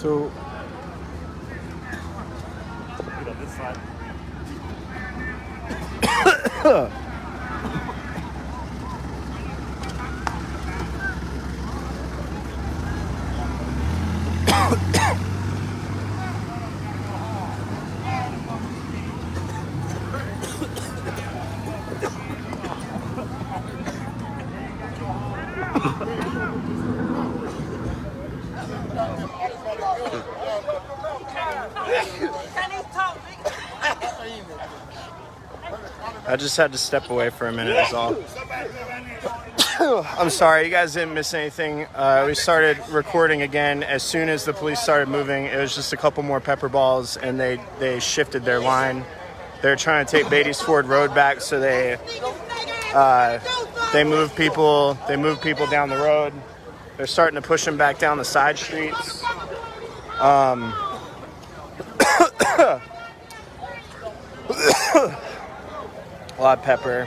So on this side. I just had to step away for a minute is all. I'm sorry, you guys didn't miss anything. We started recording again as soon as the police started moving. It was just a couple more pepper balls, and they shifted their line. They're trying to take Beatties Ford Road back, so they move people. They move people down the road. They're starting to push them back down the side streets. A lot of pepper.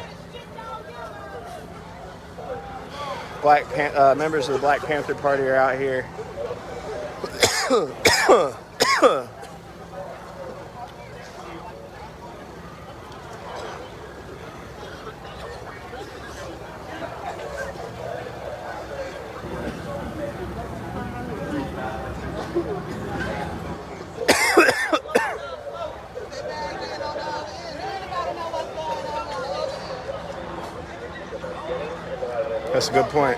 Members of the Black Panther Party are out here. That's a good point.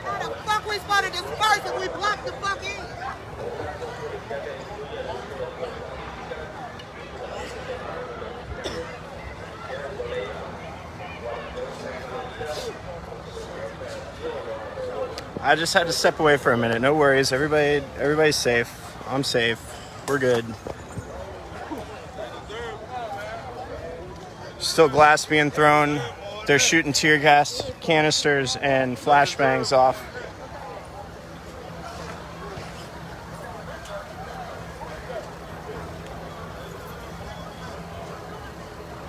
How the fuck we supposed to disperse if we block the fuck in? I just had to step away for a minute. No worries. Everybody's safe. I'm safe. We're good. Still glass being thrown. They're shooting tear gas canisters and flashbangs off.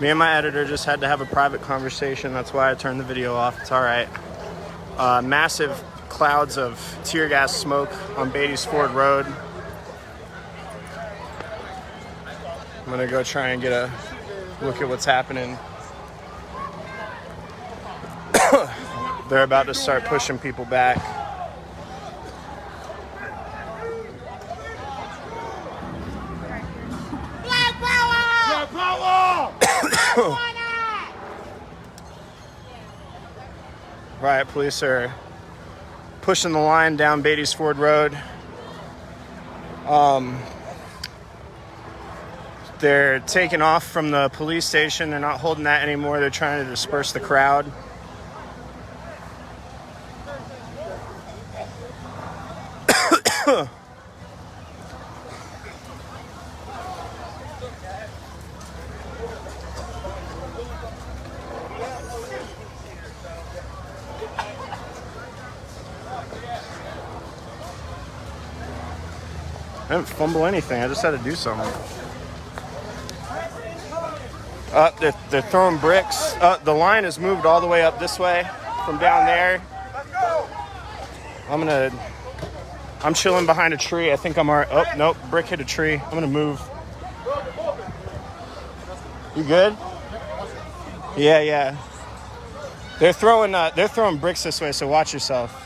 Me and my editor just had to have a private conversation. That's why I turned the video off. It's all right. Massive clouds of tear gas smoke on Beatties Ford Road. I'm gonna go try and get a look at what's happening. They're about to start pushing people back. Black power! Black power! Riot police are pushing the line down Beatties Ford Road. They're taking off from the police station. They're not holding that anymore. They're trying to disperse the crowd. I didn't fumble anything. I just had to do something. They're throwing bricks. The line has moved all the way up this way from down there. I'm chilling behind a tree. I think I'm all right. Oh, nope. Brick hit a tree. I'm going to move. You good? Yeah. They're throwing bricks this way, so watch yourself.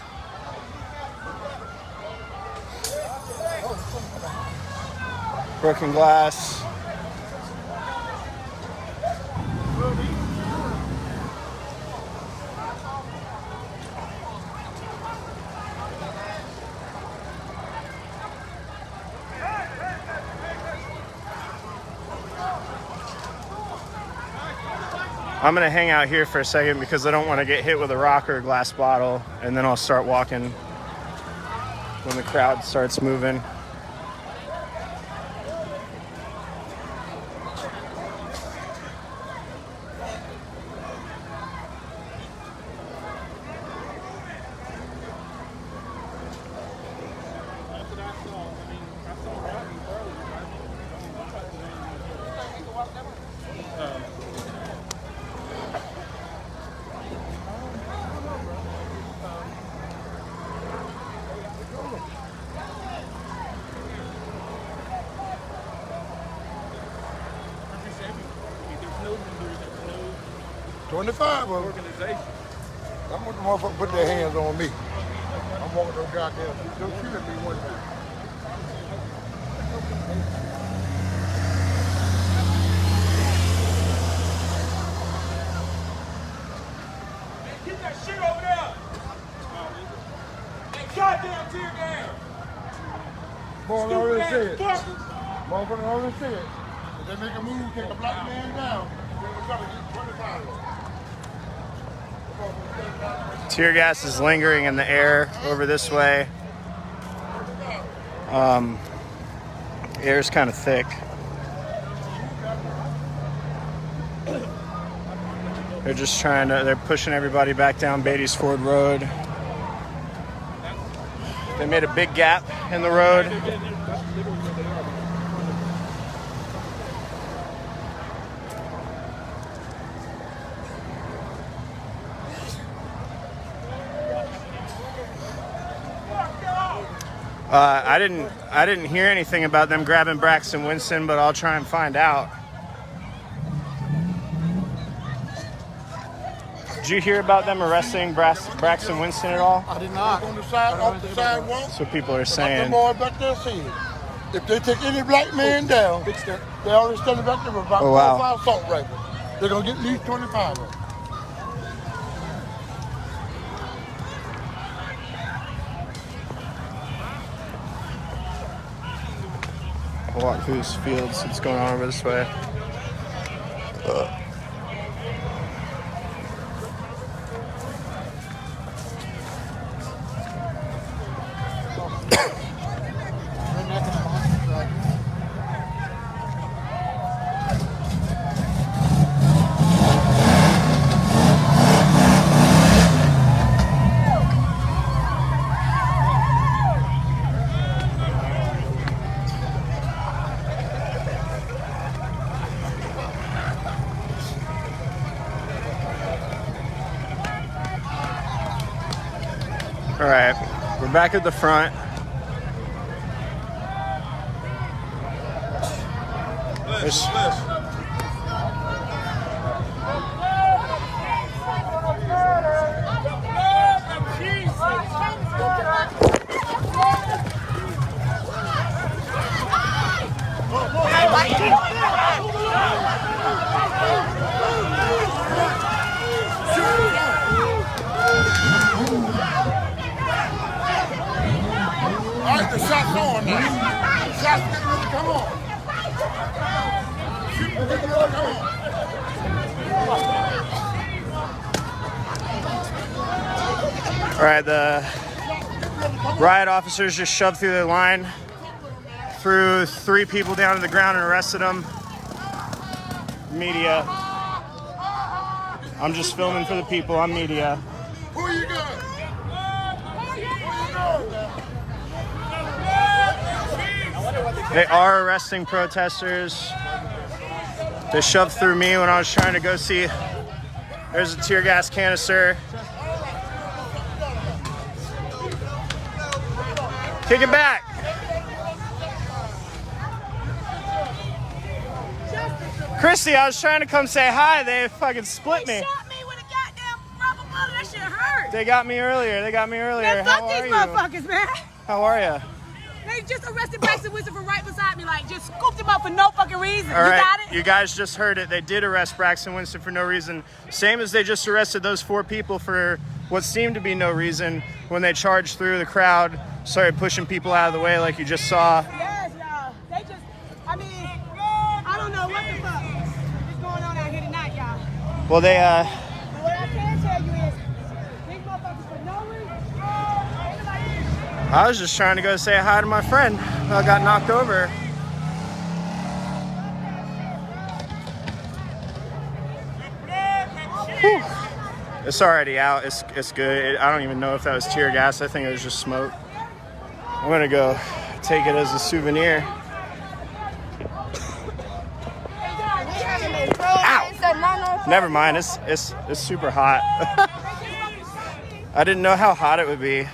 Broken glass. I'm gonna hang out here for a second because I don't want to get hit with a rock or a glass bottle, and then I'll start walking when the crowd starts moving. 25 of them. I'm want the motherfucker put their hands on me. I'm walking those goddamn. Don't shoot at me one time. Get that shit over there! Hey, goddamn tear gas! Motherfucker already said. Fucker! Motherfucker already said. If they make a move, take a black man down, we're gonna get 25 of them. Tear gas is lingering in the air over this way. Air's kind of thick. They're just they're pushing everybody back down Beatties Ford Road. They made a big gap in the road. I didn't hear anything about them grabbing Braxton Winston, but I'll try and find out. Did you hear about them arresting Braxton Winston at all? I did not. On the side, off the sidewalk. So people are The saying. boy back there saying, if they take any black man down, they already standing back there with about 4 or 5 assault rifles. They're gonna get at least 25 of them. I'll walk through this field, see what's going on over this way. All right, we're back at the front. All right, the shot's on now. The shot's getting ready to come on. Shoot, getting ready to come on. All right, the riot officers just shoved through the line, threw 3 people down to the ground and arrested them. Media. I'm just filming for the people. I'm media. Who are you going? They are arresting protesters. They shoved through me when I was trying to go see. There's a tear gas canister. Kick it back. Christy, I was trying to come say hi. They fucking split me. Shot me with a goddamn rubber bullet. That shit hurt. They got me earlier. Man, How fuck are these you? motherfuckers, man. How are you? They just arrested Braxton Winston from right beside me, like just scooped him up for no fucking reason. All You right, got it? you guys just heard it. They did arrest Braxton Winston for no reason. Same as they just arrested those 4 people for what seemed to be no reason when they charged through the crowd, started pushing people out of the way like you just saw. Yes, y'all. They just, I mean, I don't know what the fuck is going on out here tonight, y'all. Well, they, But what I can tell you is, these motherfuckers for no reason. I was just trying to go say hi to my friend. I got knocked over. Whew. It's already out. It's good. I don't even know if that was tear gas. I think it was just smoke. I'm gonna go take it as a souvenir. Ow! Never mind. It's super hot. I didn't know how hot it would be.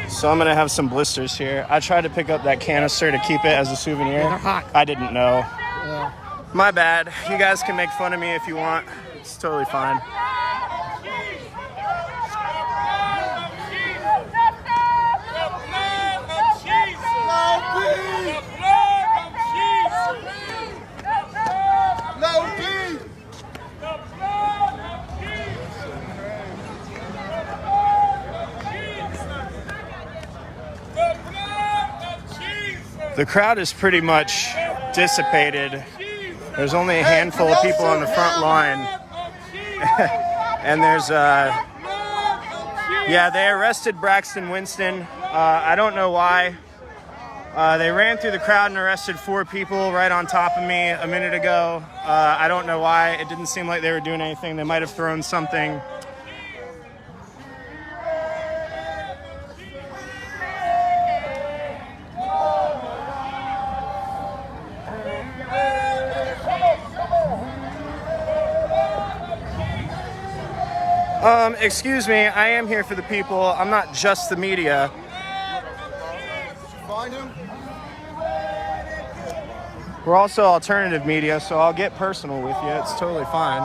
So I'm gonna have some blisters here. I tried to pick up that canister to keep it as a souvenir. They're hot. I didn't know. Yeah. My bad. You guys can make fun of me if you want. It's totally fine. The crowd is pretty much dissipated. There's only a handful of people on the front line. And there's, yeah, they arrested Braxton Winston. I don't know why. They ran through the crowd and arrested 4 people right on top of me a minute ago. I don't know why. It didn't seem like they were doing anything. They might have thrown something. Excuse me, I am here for the people. I'm not just the media. Find him. We're also alternative media, so I'll get personal with you. It's totally fine.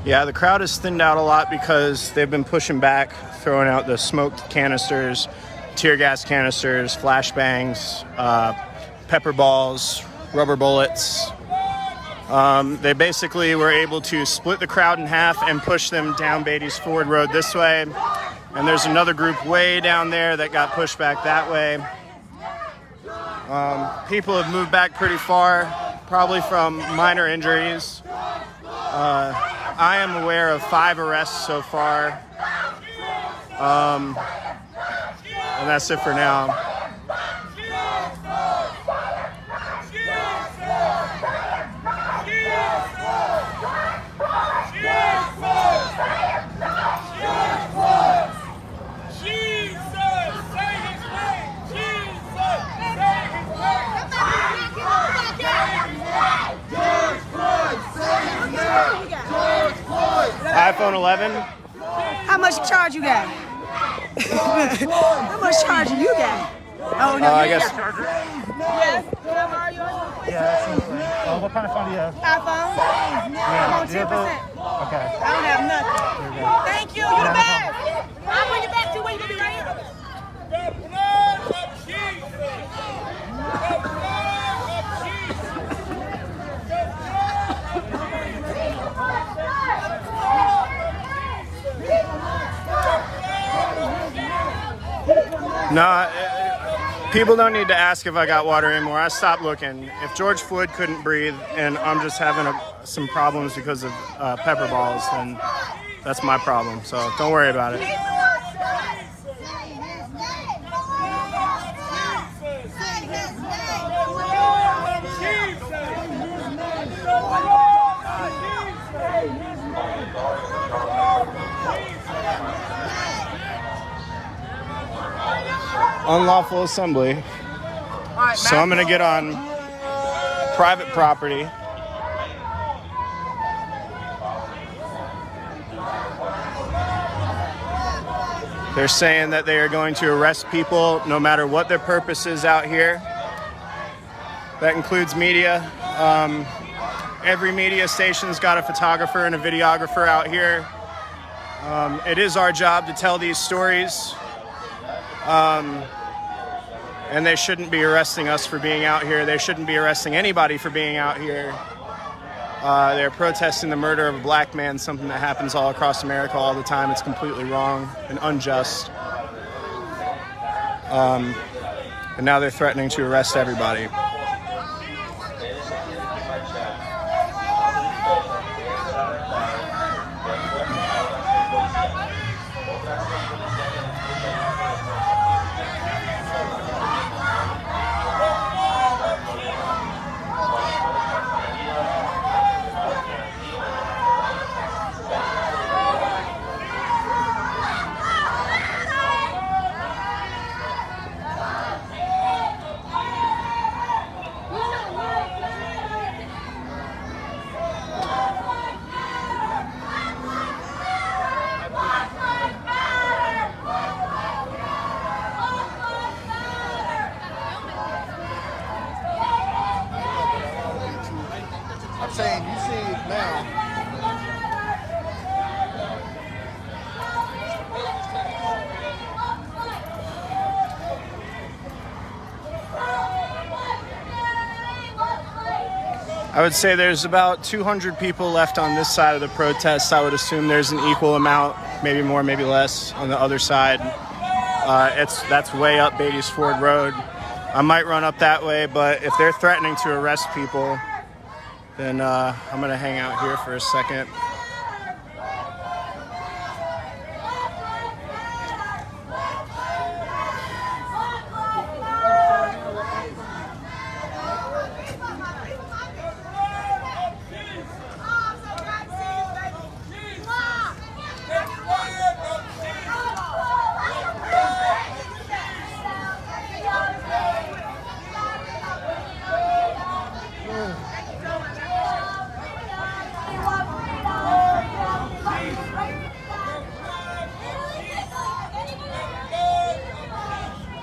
Yeah, the crowd has thinned out a lot because they've been pushing back, throwing out the smoke canisters, tear gas canisters, flashbangs, pepper balls, rubber bullets. They basically were able to split the crowd in half and push them down Beatties Ford Road this way. And there's another group way down there that got pushed back that way. People have moved back pretty far, probably from minor injuries. I am aware of 5 arrests so far. And that's it for now. iPhone 11. How much charge you got? How much charge you got? Oh, no, I guess. Yes. What number are yours? Yeah. What kind of phone do you have? iPhone? I'm on 10%. Okay. I don't have nothing. Thank you. You the best. I'll bring you back to where you can be right here. The blood of Jesus. The blood of Jesus. No, People don't need to ask if I got water anymore. I stopped looking. If George Floyd couldn't breathe and I'm just having some problems because of pepper balls, then that's my problem. So don't worry about it. Unlawful assembly. So I'm gonna get on private property. They're saying that they are going to arrest people no matter what their purpose is out here. That includes media. Every media station's got a photographer and a videographer out here. It is our job to tell these stories. And they shouldn't be arresting us for being out here. They shouldn't be arresting anybody for being out here. They're protesting the murder of a black man, something that happens all across America all the time. It's completely wrong and unjust. And now they're threatening to arrest everybody. I'm saying you see it now. I would say there's about 200 people left on this side of the protest. I would assume there's an equal amount, maybe more, maybe less, on the other side. That's way up Beatties Ford Road. I might run up that way, but if they're threatening to arrest people, then I'm gonna hang out here for a second.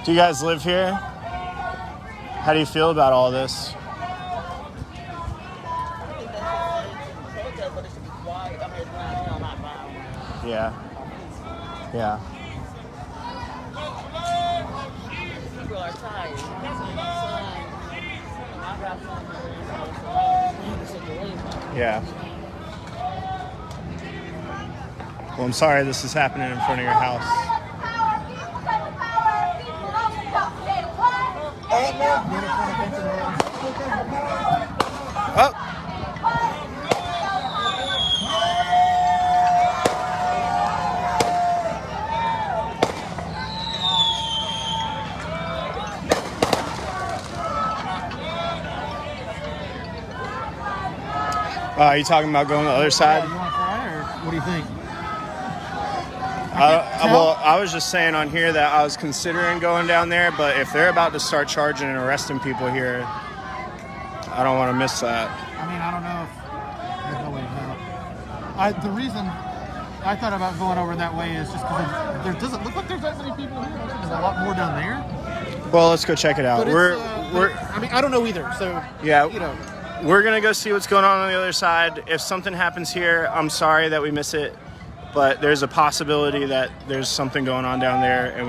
Do you guys live here? How do you feel about all this? Yeah. Yeah. People are tired. Yeah. Well, I'm sorry this is happening in front of your house. Oh. Are you talking about going to the other side? You want to try, or what do you think? Well, I was just saying on here that I was considering going down there, but if they're about to start charging and arresting people here, I don't want to miss that. I mean, I don't know if there's no way to know. The reason I thought about going over that way is just because there doesn't look like there's that many people here. I think there's a lot more down there. Well, let's go check it out. But I mean, I don't know either. So yeah, you know, we're gonna go see what's going on the other side. If something happens here, I'm sorry that we miss it, but there's a possibility that there's something going on down there, and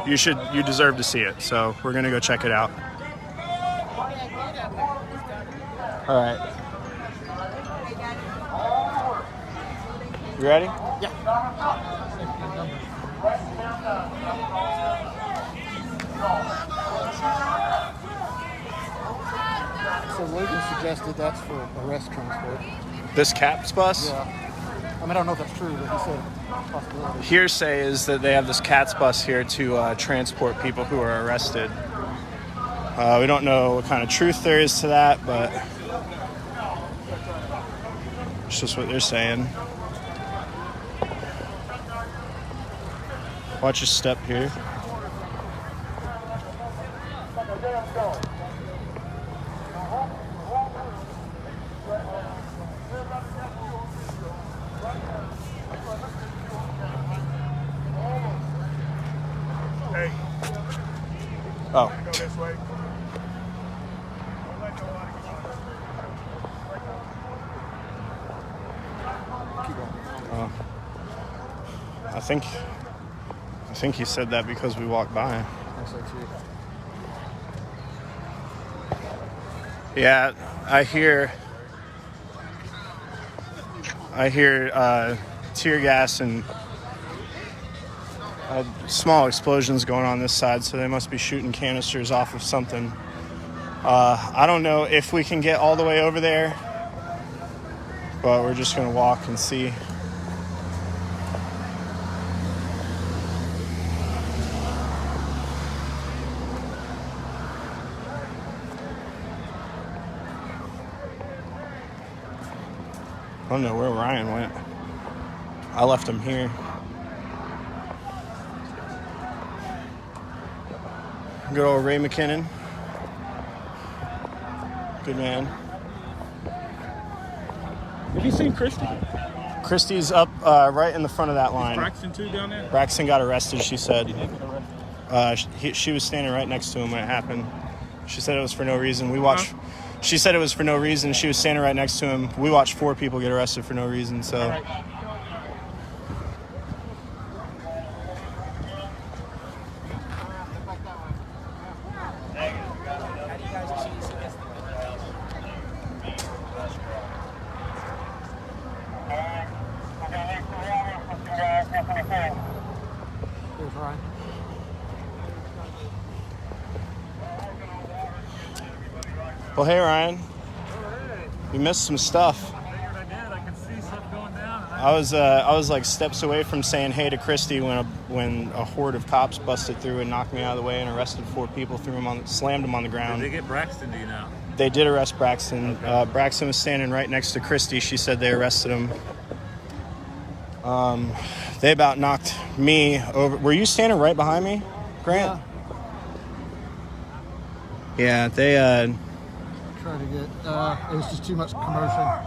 you deserve to see it. So we're gonna go check it out. All right. You ready? yeah. So Logan suggested that's for arrest transport. This CAPS bus? Yeah. I mean, I don't know if that's true, but he said possibility. Hearsay is that they have this CATS bus here to transport people who are arrested. We don't know what kind of truth there is to that, but it's just what they're saying. Watch your step here. Hey, Oh. go this way. I think he said that because we walked by. I think so too. Yeah, I hear tear gas and small explosions going on this side, so they must be shooting canisters off of something. I don't know if we can get all the way over there, but we're just gonna walk and see. I don't know where Ryan went. I left him here. Good old Ray McKinnon. Good man. Have you seen Christy? Christy's up right in the front of that line. Braxton too down there? Braxton got arrested, she said. She was standing right next to him when it happened. She said it was for no reason. We watched. She said it was for no reason. She was standing right next to him. We watched 4 people get arrested for no reason. So. There's Ryan. Well, hey Ryan. You missed some stuff. I could see stuff going down. I was like steps away from saying hey to Christy when a horde of cops busted through and knocked me out of the way and arrested 4 people, slammed them on the ground. Did they get Braxton, do you know? They did arrest Braxton. Braxton was standing right next to Christy. She said they arrested him. They about knocked me over. Were you standing right behind me, Grant? Yeah, they Trying to get, it was just too much commotion.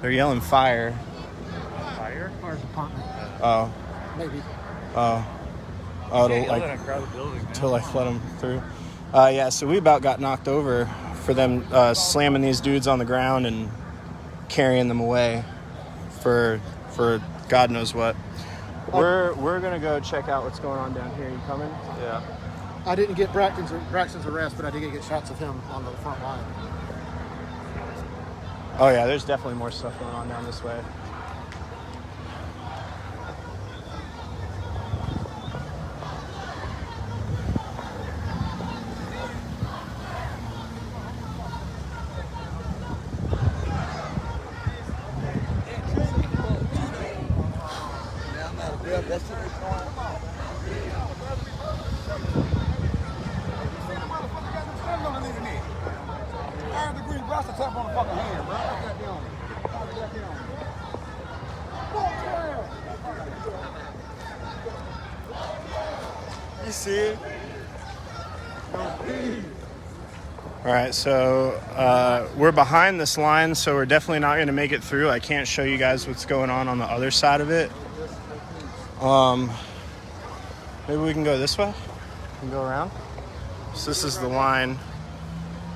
they're yelling fire. Fire? Fire department. Oh, Maybe. to like let them through. Yeah, so we about got knocked over for them slamming these dudes on the ground and carrying them away for God knows what. We're gonna go check out what's going on down here. You coming? Yeah. I didn't get Braxton's arrest, but I did get shots of him on the front line. Oh yeah, there's definitely more stuff going on down this way. You see it? All right, so we're behind this line, so we're definitely not going to make it through. I can't show you guys what's going on the other side of it. Maybe we can go this way and go around. So this is the line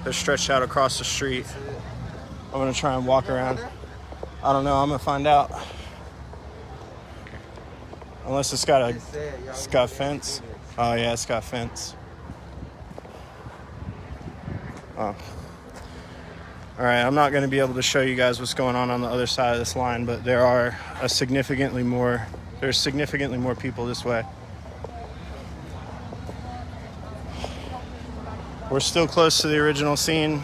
that's stretched out across the street. I'm going to try and walk around. I don't know. I'm going to find out. Unless it's got a fence. Oh, yeah, it's got a fence. Oh. All right, I'm not going to be able to show you guys what's going on the other side of this line, but there's significantly more people this way. We're still close to the original scene.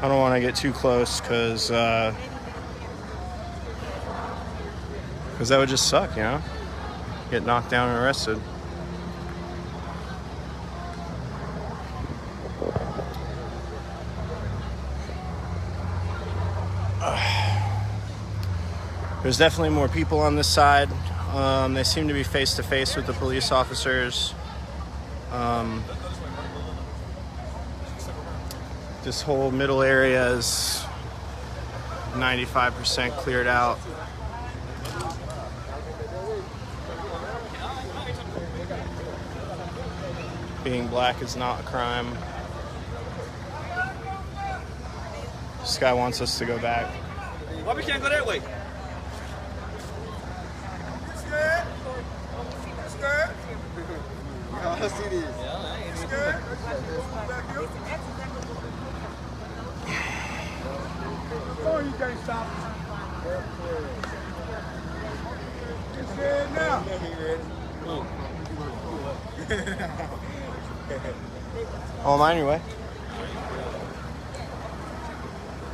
I don't want to get too close because that would just suck, you know? Get knocked down and arrested. There's definitely more people on this side. They seem to be face to face with the police officers. This whole middle area is 95% cleared out. Being black is not a crime. This guy wants us to go back. Why we can't go that way? Scared? Scared? I see this. Scared? Oh, you can't stop. You scared now? Oh, I'm on your way.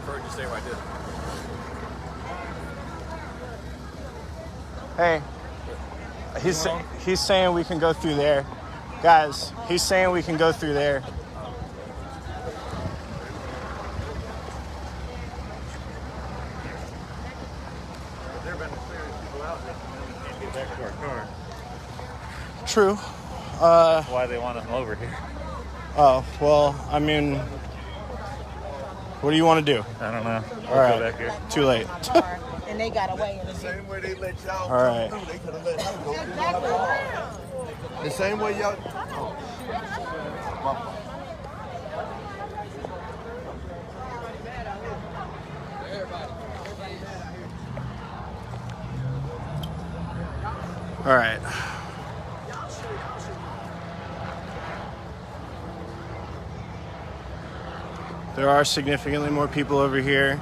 Prefer you stay right Hey, there. he's saying we can go through there. Guys, he's saying we can go through there. They're about to clear people out and can't get back to our car. True. That's why they want them over here. Oh, well, I mean, what do you want to do? I don't know. All right. Go back here. Too late. And they got away. The same way they let y'all All right. go through, they could have let her go through. Exactly. The same way y'all. All right. There are significantly more people over here.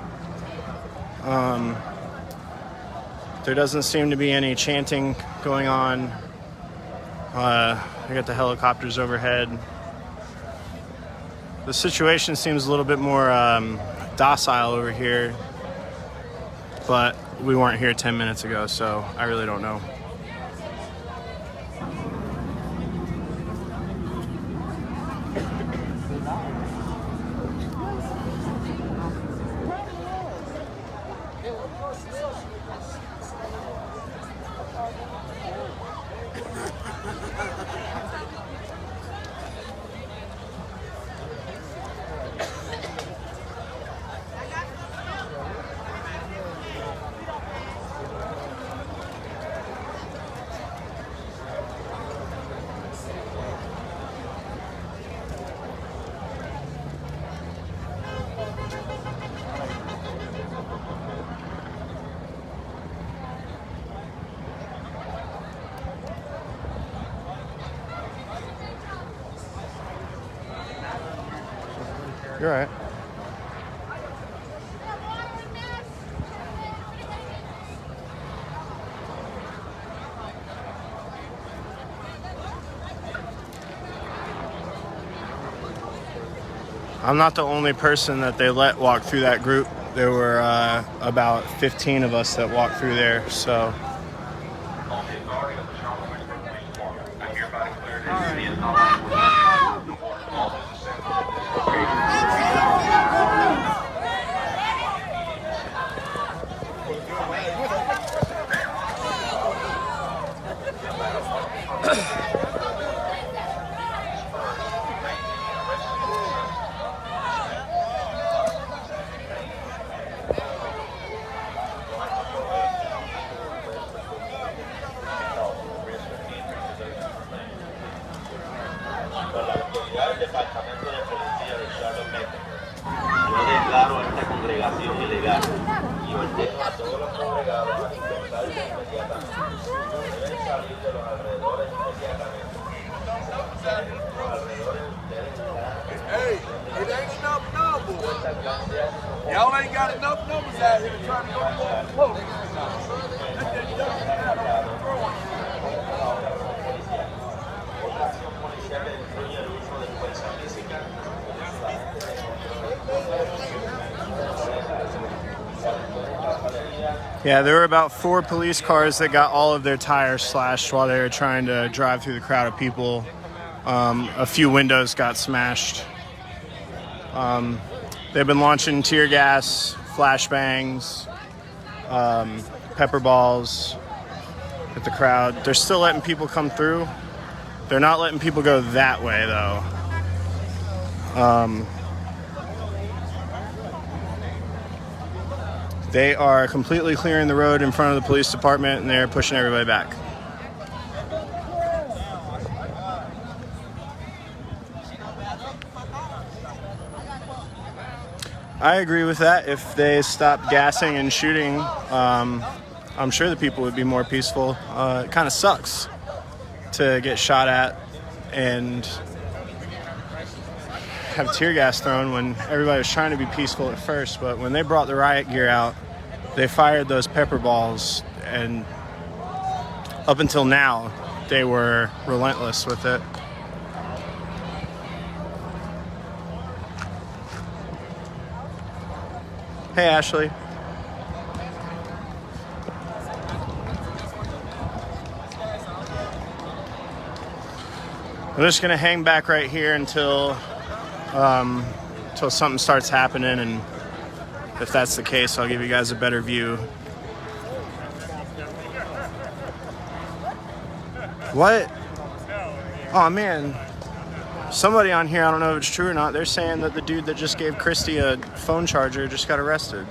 There doesn't seem to be any chanting going on. I got the helicopters overhead. The situation seems a little bit more docile over here, but we weren't here 10 minutes ago, so I really don't know. You're all right. I'm not the only person that they let walk through that group. There were about 15 of us that walked through there, so. Hey, it ain't enough now, boy. Y'all ain't got enough numbers out here to try to go more close. Yeah, there were about 4 police cars that got all of their tires slashed while they were trying to drive through the crowd of people. A few windows got smashed. They've been launching tear gas, flashbangs, pepper balls at the crowd. They're still letting people come through. They're not letting people go that way, though. They are completely clearing the road in front of the police department, and they're pushing everybody back. I agree with that. If they stopped gassing and shooting, I'm sure the people would be more peaceful. It kind of sucks to get shot at and have tear gas thrown when everybody was trying to be peaceful at first, but when they brought the riot gear out, they fired those pepper balls, and up until now, they were relentless with it. Hey, Ashley. I'm just gonna hang back right here until something starts happening, and if that's the case, I'll give you guys a better view. What? Oh man, somebody on here, I don't know if it's true or not, they're saying that the dude that just gave Christy a phone charger just got arrested.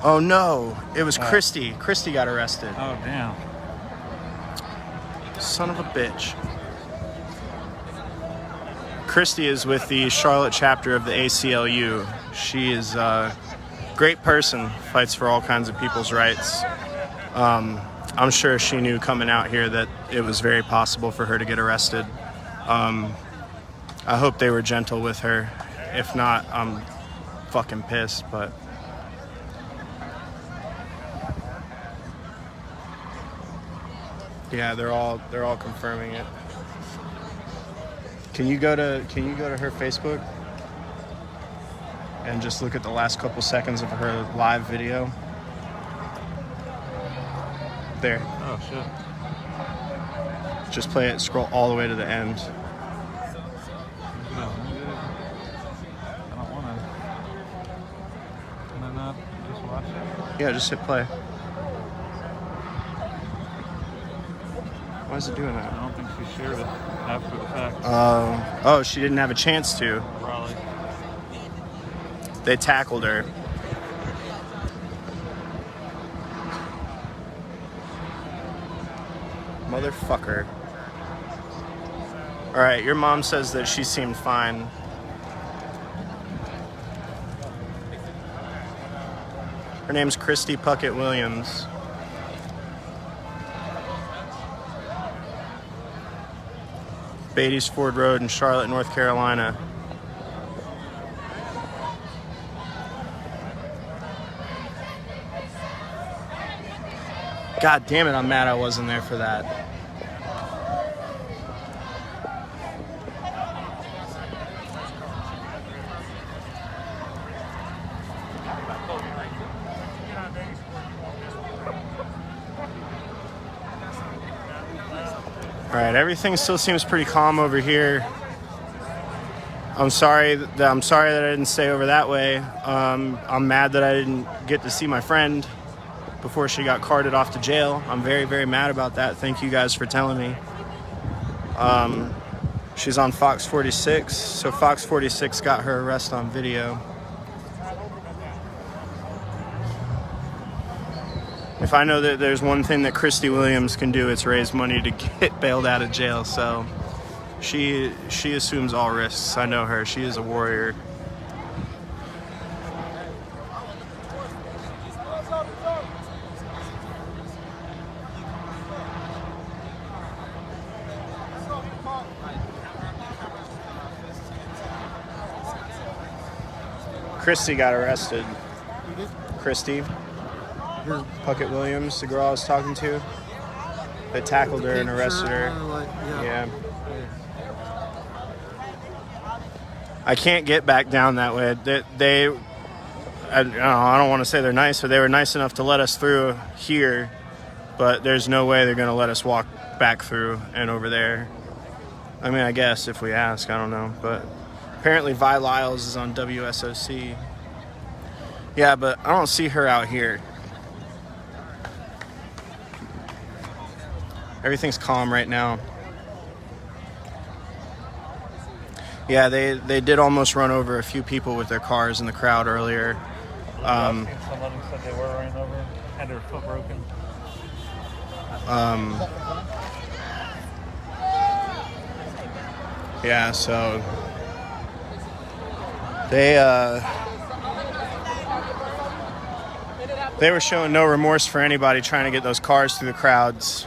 Oh no, it was Christy. Christy got arrested. Oh, damn. Son of a bitch. Christy is with the Charlotte chapter of the ACLU. She is a great person, fights for all kinds of people's rights. I'm sure she knew coming out here that it was very possible for her to get arrested. I hope they were gentle with her. If not, I'm fucking pissed, but... Yeah, they're all confirming it. Can you go to her Facebook and just look at the last couple seconds of her live video? There. Oh, shit. Just play it, scroll all the way to the end. No, I don't want to. Can I not just watch it? Yeah, just hit play. Why is it doing that? I don't think she shared it after the fact. Oh, she didn't have a chance to. Probably. They tackled her. Motherfucker. Alright, your mom says that she seemed fine. Her name's Christy Puckett Williams. Beatties Ford Road in Charlotte, North Carolina. God damn it, I'm mad I wasn't there for that. All right, everything still seems pretty calm over here. I'm sorry that I didn't stay over that way. I'm mad that I didn't get to see my friend before she got carted off to jail. I'm very, very mad about that. Thank you guys for telling me. She's on Fox 46, so Fox 46 got her arrest on video. If I know that there's one thing that Christy Williams can do, it's raise money to get bailed out of jail. So she assumes all risks. I know her. She is a warrior. Christy got arrested. Who did? Christy Her Puckett Williams, the girl I was talking to. They tackled her and pink arrested shirt, her. like, Yeah. I can't get back down that way. I don't want to say they're nice, but they were nice enough to let us through here, but there's no way they're going to let us walk back through and over there. I mean, I guess if we ask, I don't know, but apparently Vi Lyles is on WSOC. Yeah, but I don't see her out here. Everything's calm right now. Yeah, they did almost run over a few people with their cars in the crowd earlier. Someone said they were running over, had their foot broken. Yeah, so they were showing no remorse for anybody trying to get those cars through the crowds.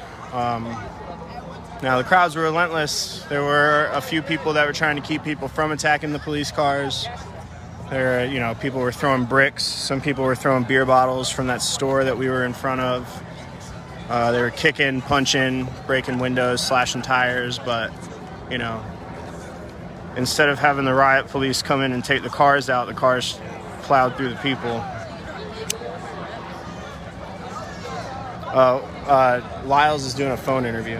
Now, the crowds were relentless. There were a few people that were trying to keep people from attacking the police cars. People were throwing bricks. Some people were throwing beer bottles from that store that we were in front of. They were kicking, punching, breaking windows, slashing tires. But, instead of having the riot police come in and take the cars out, the cars plowed through the people. Lyles is doing a phone interview.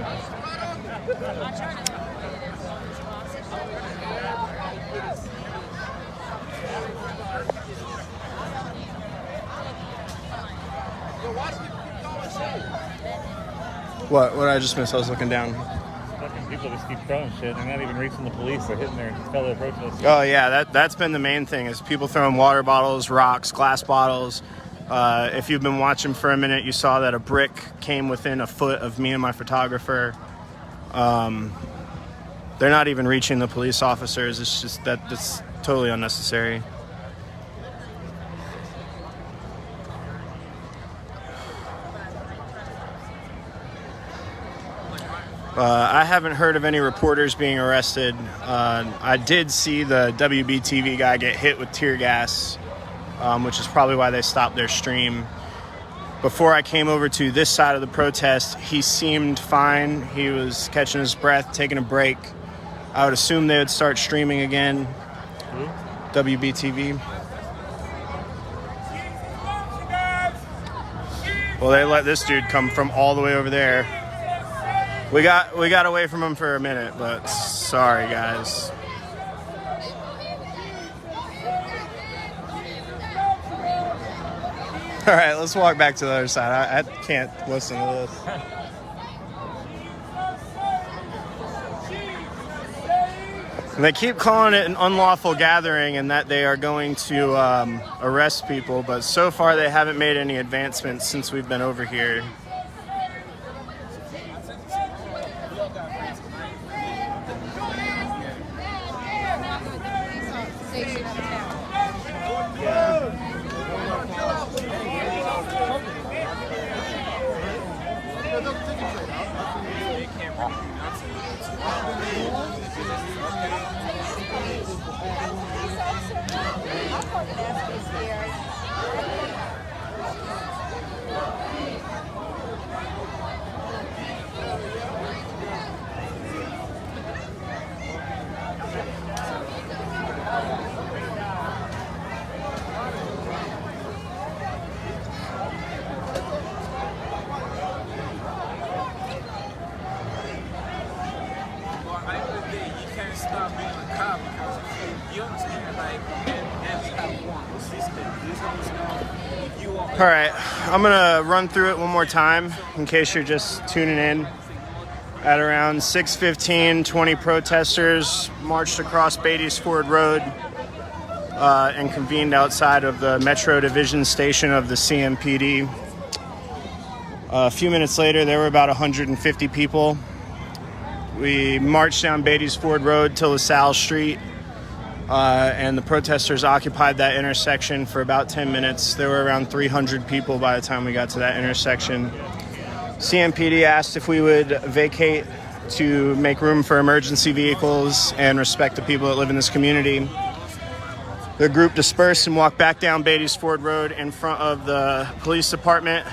What did I just miss? I was looking down. Fucking people just keep throwing shit. They're not even reaching the police. They're hitting their fellow protesters. Oh yeah, that's been the main thing is people throwing water bottles, rocks, glass bottles. If you've been watching for a minute, you saw that a brick came within a foot of me and my photographer. They're not even reaching the police officers. It's just that's totally unnecessary. I haven't heard of any reporters being arrested. I did see the WBTV guy get hit with tear gas, which is probably why they stopped their stream. Before I came over to this side of the protest, he seemed fine. He was catching his breath, taking a break. I would assume they would start streaming again. WBTV. Well, they let this dude come from all the way over there. We got away from him for a minute, but sorry, guys. All right, let's walk back to the other side. I can't listen to this. And they keep calling it an unlawful gathering and that they are going to arrest people, but so far they haven't made any advancements since we've been over here. All right, I'm gonna run through it one more time in case you're just tuning in. At around 6:15, 20 protesters marched across Beatties Ford Road and convened outside of the Metro Division station of the CMPD. A few minutes later, there were about 150 people. We marched down Beatties Ford Road to LaSalle Street, and the protesters occupied that intersection for about 10 minutes. There were around 300 people by the time we got to that intersection. CMPD asked if we would vacate to make room for emergency vehicles and respect the people that live in this community. The group dispersed and walked back down Beatties Ford Road in front of the police department.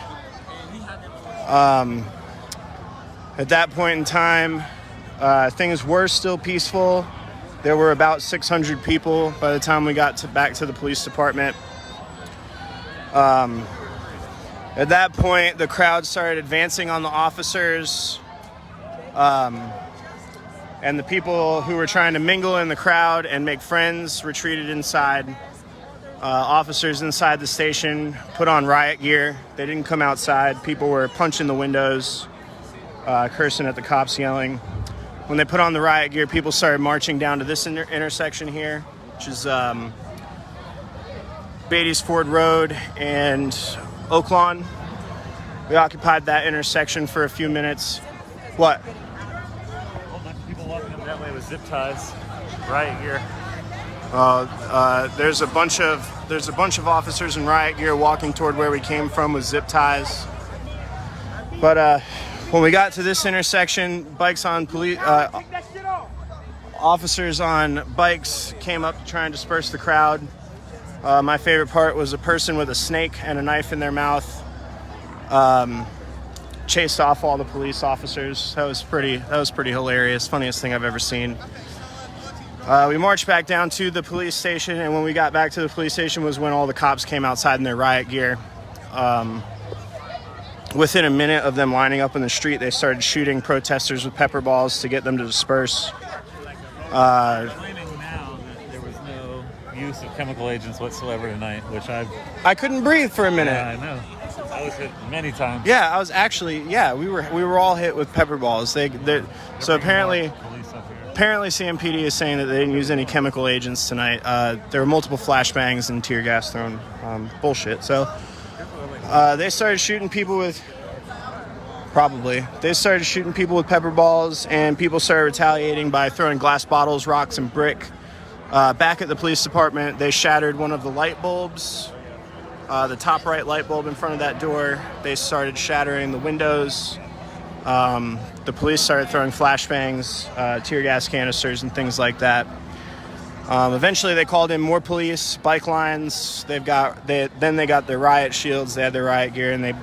At that point in time, things were still peaceful. There were about 600 people by the time we got back to the police department. At that point, the crowd started advancing on the officers. And the people who were trying to mingle in the crowd and make friends retreated inside. Officers inside the station put on riot gear. They didn't come outside. People were punching the windows, cursing at the cops, yelling. When they put on the riot gear, people started marching down to this intersection here, which is Beatties Ford Road and Oaklawn. We occupied that intersection for a few minutes. What? A whole bunch of people walking up that way with zip ties, riot gear. There's a bunch of officers in riot gear walking toward where we came from with zip ties. But when we got to this intersection, officers on bikes came up to try and disperse the crowd. My favorite part was a person with a snake and a knife in their mouth chased off all the police officers. That was pretty hilarious. Funniest thing I've ever seen. We marched back down to the police station, and when we got back to the police station was when all the cops came outside in their riot gear. Within a minute of them lining up in the street, they started shooting protesters with pepper balls to get them to disperse. Claiming now that there was no use of chemical agents whatsoever tonight, which I couldn't breathe for a minute. Yeah, I know. I was hit many times. Yeah, I was actually. Yeah, we were all hit with pepper balls. So apparently CMPD is saying that they didn't use any chemical agents tonight. There were multiple flashbangs and tear gas thrown. Bullshit. So they started shooting people with. They started shooting people with pepper balls, and people started retaliating by throwing glass bottles, rocks, and brick. Back at the police department, they shattered one of the light bulbs. The top right light bulb in front of that door. They started shattering the windows. The police started throwing flashbangs, tear gas canisters, and things like that. Eventually, they called in more police, bike lines. Then they got their riot shields. They had their riot gear, and they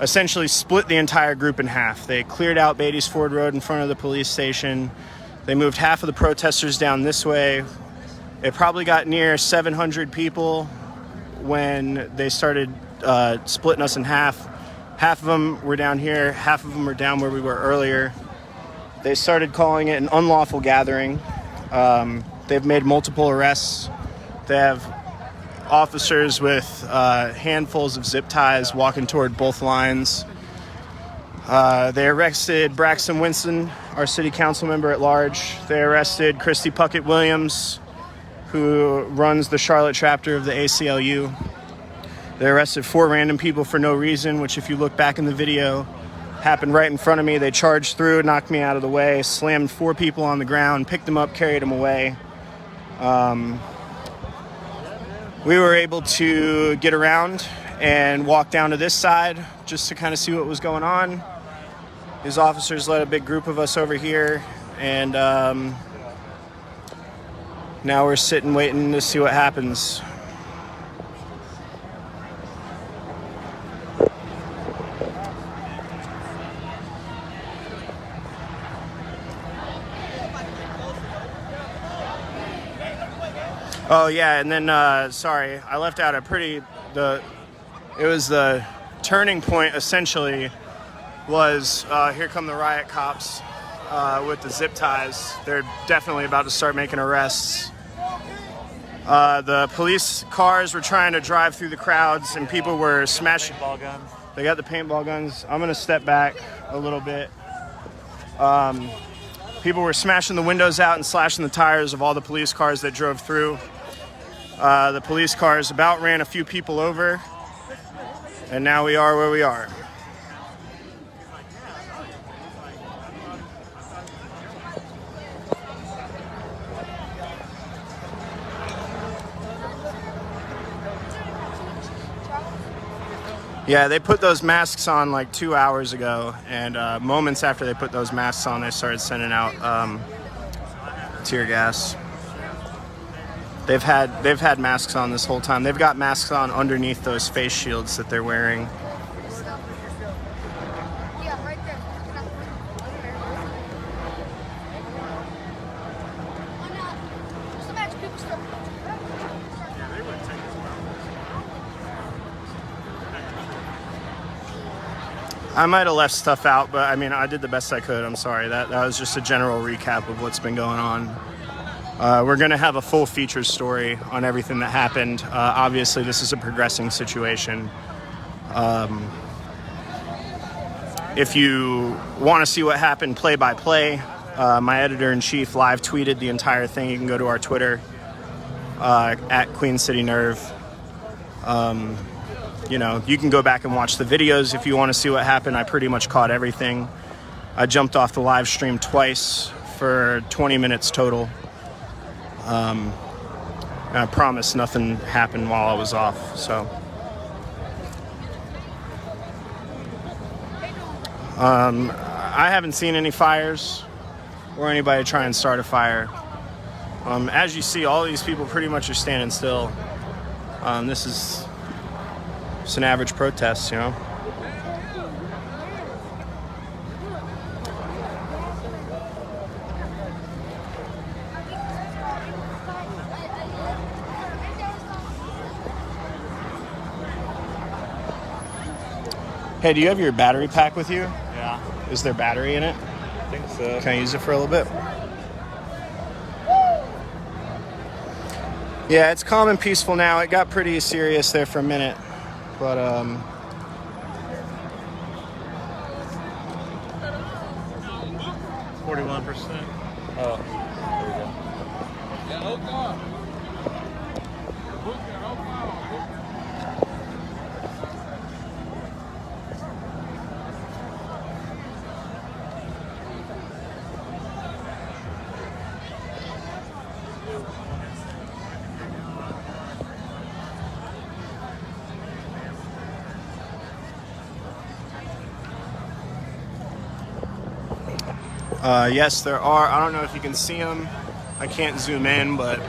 essentially split the entire group in half. They cleared out Beatties Ford Road in front of the police station. They moved half of the protesters down this way. It probably got near 700 people when they started splitting us in half. Half of them were down here, half of them were down where we were earlier. They started calling it an unlawful gathering. They've made multiple arrests. They have officers with handfuls of zip ties walking toward both lines. They arrested Braxton Winston, our city council member at large. They arrested Christy Puckett Williams, who runs the Charlotte chapter of the ACLU. They arrested 4 random people for no reason, which if you look back in the video, happened right in front of me. They charged through, knocked me out of the way, slammed 4 people on the ground, picked them up, carried them away. We were able to get around and walk down to this side just to kind of see what was going on. These officers led a big group of us over here, and now we're sitting waiting to see what happens. Oh yeah, and then sorry, I left out the turning point essentially was here come the riot cops with the zip ties. They're definitely about to start making arrests. The police cars were trying to drive through the crowds, and people were smashing. Paintball guns. They got the paintball guns. I'm gonna step back a little bit. People were smashing the windows out and slashing the tires of all the police cars that drove through. The police cars about ran a few people over, and now we are where we are. Yeah, they put those masks on like 2 hours ago, and moments after they put those masks on, they started sending out tear gas. They've had masks on this whole time. They've got masks on underneath those face shields that they're wearing. I might have left stuff out, but I mean, I did the best I could. I'm sorry. That was just a general recap of what's been going on. We're going to have a full feature story on everything that happened. Obviously, this is a progressing situation. If you want to see what happened play by play, my editor-in-chief live tweeted the entire thing. You can go to our Twitter, at Queen City Nerve. You know, you can go back and watch the videos if you want to see what happened. I pretty much caught everything. I jumped off the live stream twice for 20 minutes total. And I promise nothing happened while I was off, so. I haven't seen any fires or anybody try and start a fire. As you see, all these people pretty much are standing still. This is just an average protest, you know. Hey, do you have your battery pack with you? Yeah, Is there battery in it? I think so. Can I use it for a little bit? Yeah, it's calm and peaceful now. It got pretty serious there for a minute, but 41%. Oh, there we go. Yes, there are. I don't know if you can see them. I can't zoom in, but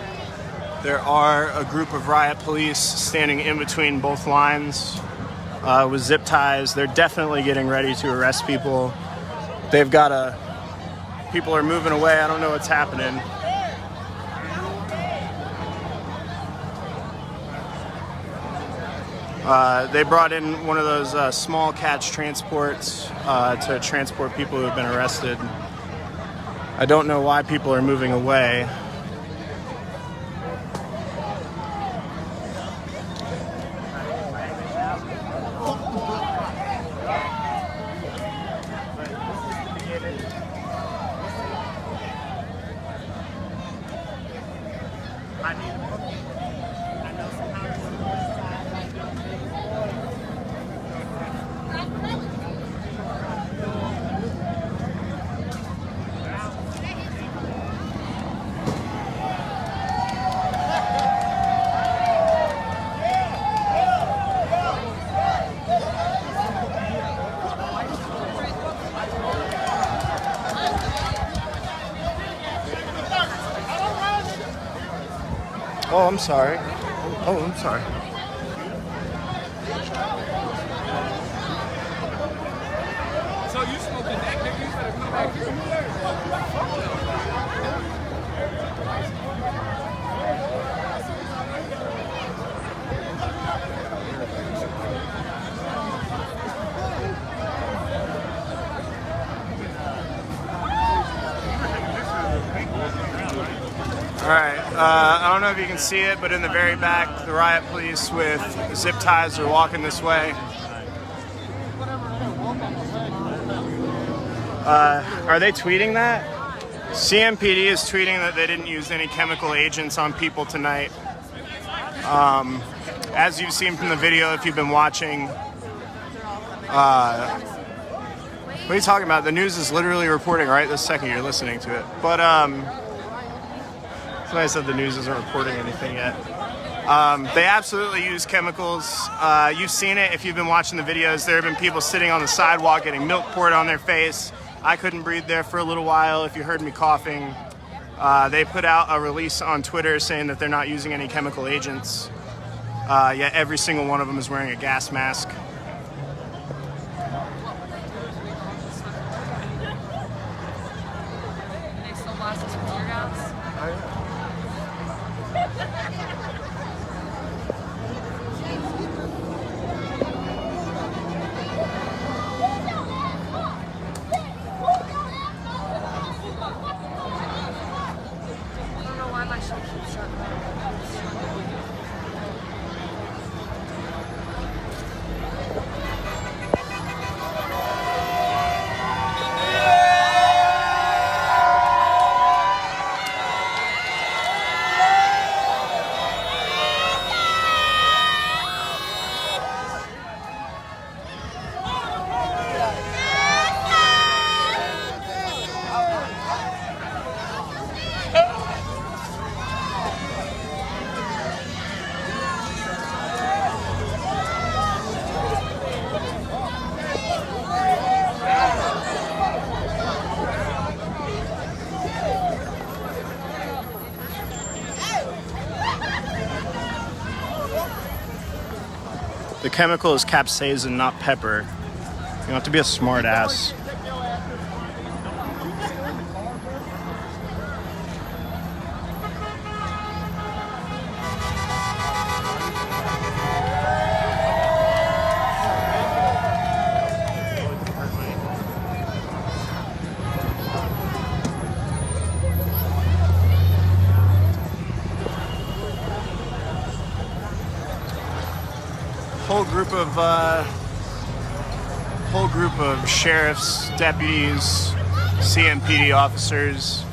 there are a group of riot police standing in between both lines with zip ties. They're definitely getting ready to arrest people. They've got people are moving away. I don't know what's happening. They brought in one of those small catch transports to transport people who have been arrested. I don't know why people are moving away. Oh, I'm sorry. Oh, I'm sorry. So you smoking that, nigga? You better come back here. All right, I don't know if you can see it, but in the very back, the riot police with zip ties are walking this way. Are they tweeting that? CMPD is tweeting that they didn't use any chemical agents on people tonight. As you've seen from the video, if you've been watching, what are you talking about? The news is literally reporting right this second you're listening to it. But somebody said the news isn't reporting anything yet. They absolutely use chemicals. You've seen it if you've been watching the videos. There have been people sitting on the sidewalk getting milk poured on their face. I couldn't breathe there for a little while if you heard me coughing. They put out a release on Twitter saying that they're not using any chemical agents. Yet every single one of them is wearing a gas mask. They still blast us with tear gas. I don't know why my shit keeps shutting down. The chemical is capsaicin, not pepper. You don't have to be a smart ass. Whole group of sheriffs, deputies, CMPD officers.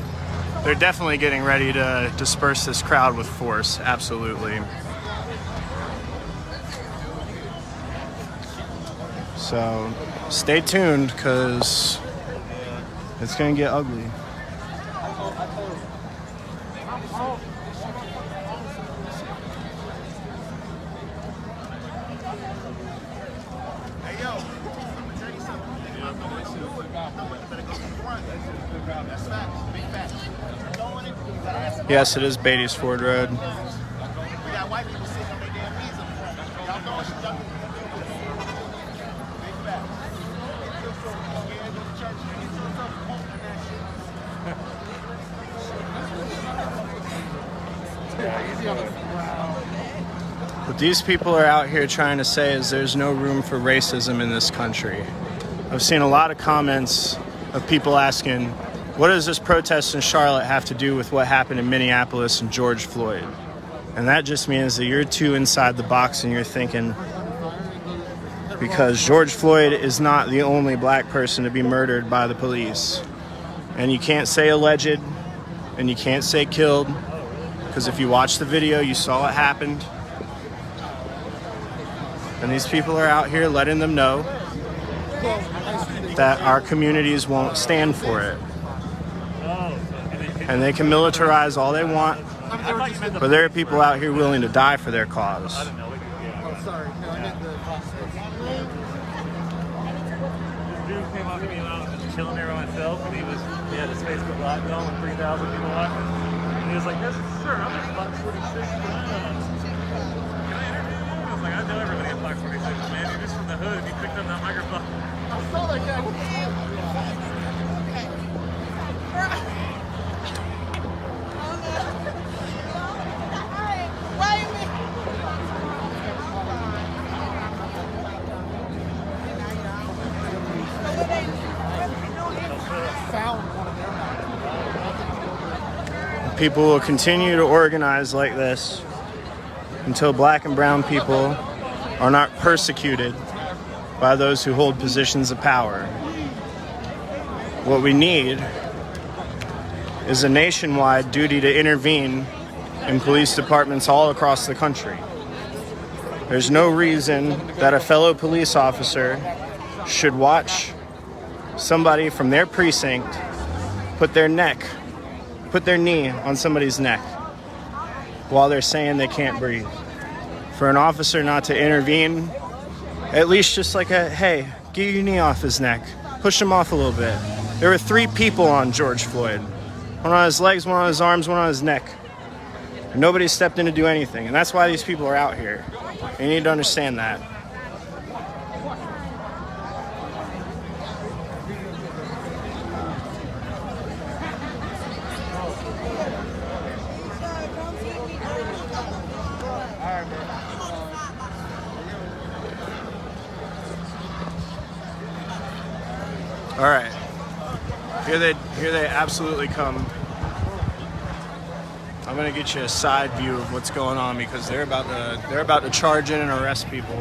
They're definitely getting ready to disperse this crowd with force. Absolutely. So stay tuned, because it's gonna get ugly. Yes, it is Beatties Ford Road. What these people are out here trying to say is there's no room for racism in this country. I've seen a lot of comments of people asking, what does this protest in Charlotte have to do with what happened in Minneapolis and George Floyd? And that just means that you're too inside the box and you're thinking, because George Floyd is not the only black person to be murdered by the police. And you can't say alleged, and you can't say killed, because if you watch the video, you saw what happened. And these people are out here letting them know that our communities won't stand for it. And they can militarize all they want, but there are people out here willing to die for their cause. Oh, sorry. No, I meant the Dude came up to me and I was chilling there by myself, and he had his Facebook Live going with 3,000 people watching. And he was like, "Yes, sir, I'm at Fox 46. Can I interview you?" I was like, "I know everybody at Fox 46, man. You're just from the hood. You picked up that microphone." I saw that guy. People will continue to organize like this until black and brown people are not persecuted by those who hold positions of power. What we need is a nationwide duty to intervene in police departments all across the country. There's no reason that a fellow police officer should watch somebody from their precinct put their knee on somebody's neck while they're saying they can't breathe. For an officer not to intervene, at least just like hey, get your knee off his neck. Push him off a little bit. There were 3 people on George Floyd. one on his legs, one on his arms, one on his neck. Nobody stepped in to do anything, and that's why these people are out here. You need to understand that. All right, here they absolutely come. I'm gonna get you a side view of what's going on because they're about to charge in and arrest people.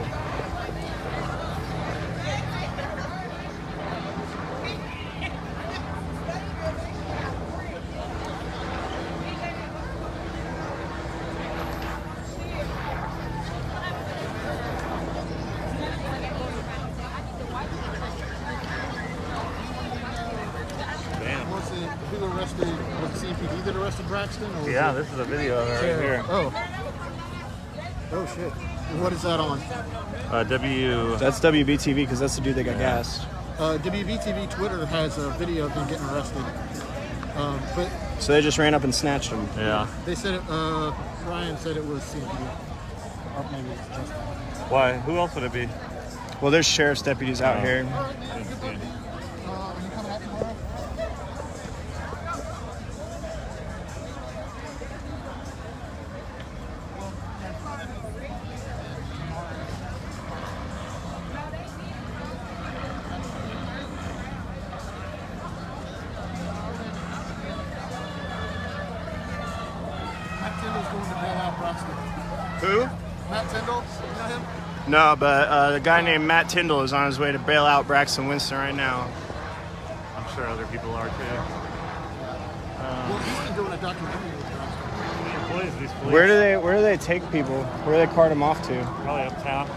Who arrested? Was the CPD that arrested Braxton? Or was Yeah, it- this is a video of it right here. Oh. Oh shit. What is that on? W. That's WBTV because that's the dude that got gassed. WBTV Twitter has a video of him getting arrested. But So they just ran up and snatched him. Yeah. they said it, Ryan said it was CPD. Or maybe it's just. Why? Who else would it be? Well, there's sheriff's deputies out here. Are you coming out tomorrow? Matt Tyndall's going to bail out Braxton. Who? Matt Tyndall, you know him? No, but the guy named Matt Tyndall is on his way to bail out Braxton Winston right now. I'm sure other people are too. Well, he's been doing a documentary with Braxton. The employees of these police. Where do they take people? Where do they cart them off to? Probably uptown.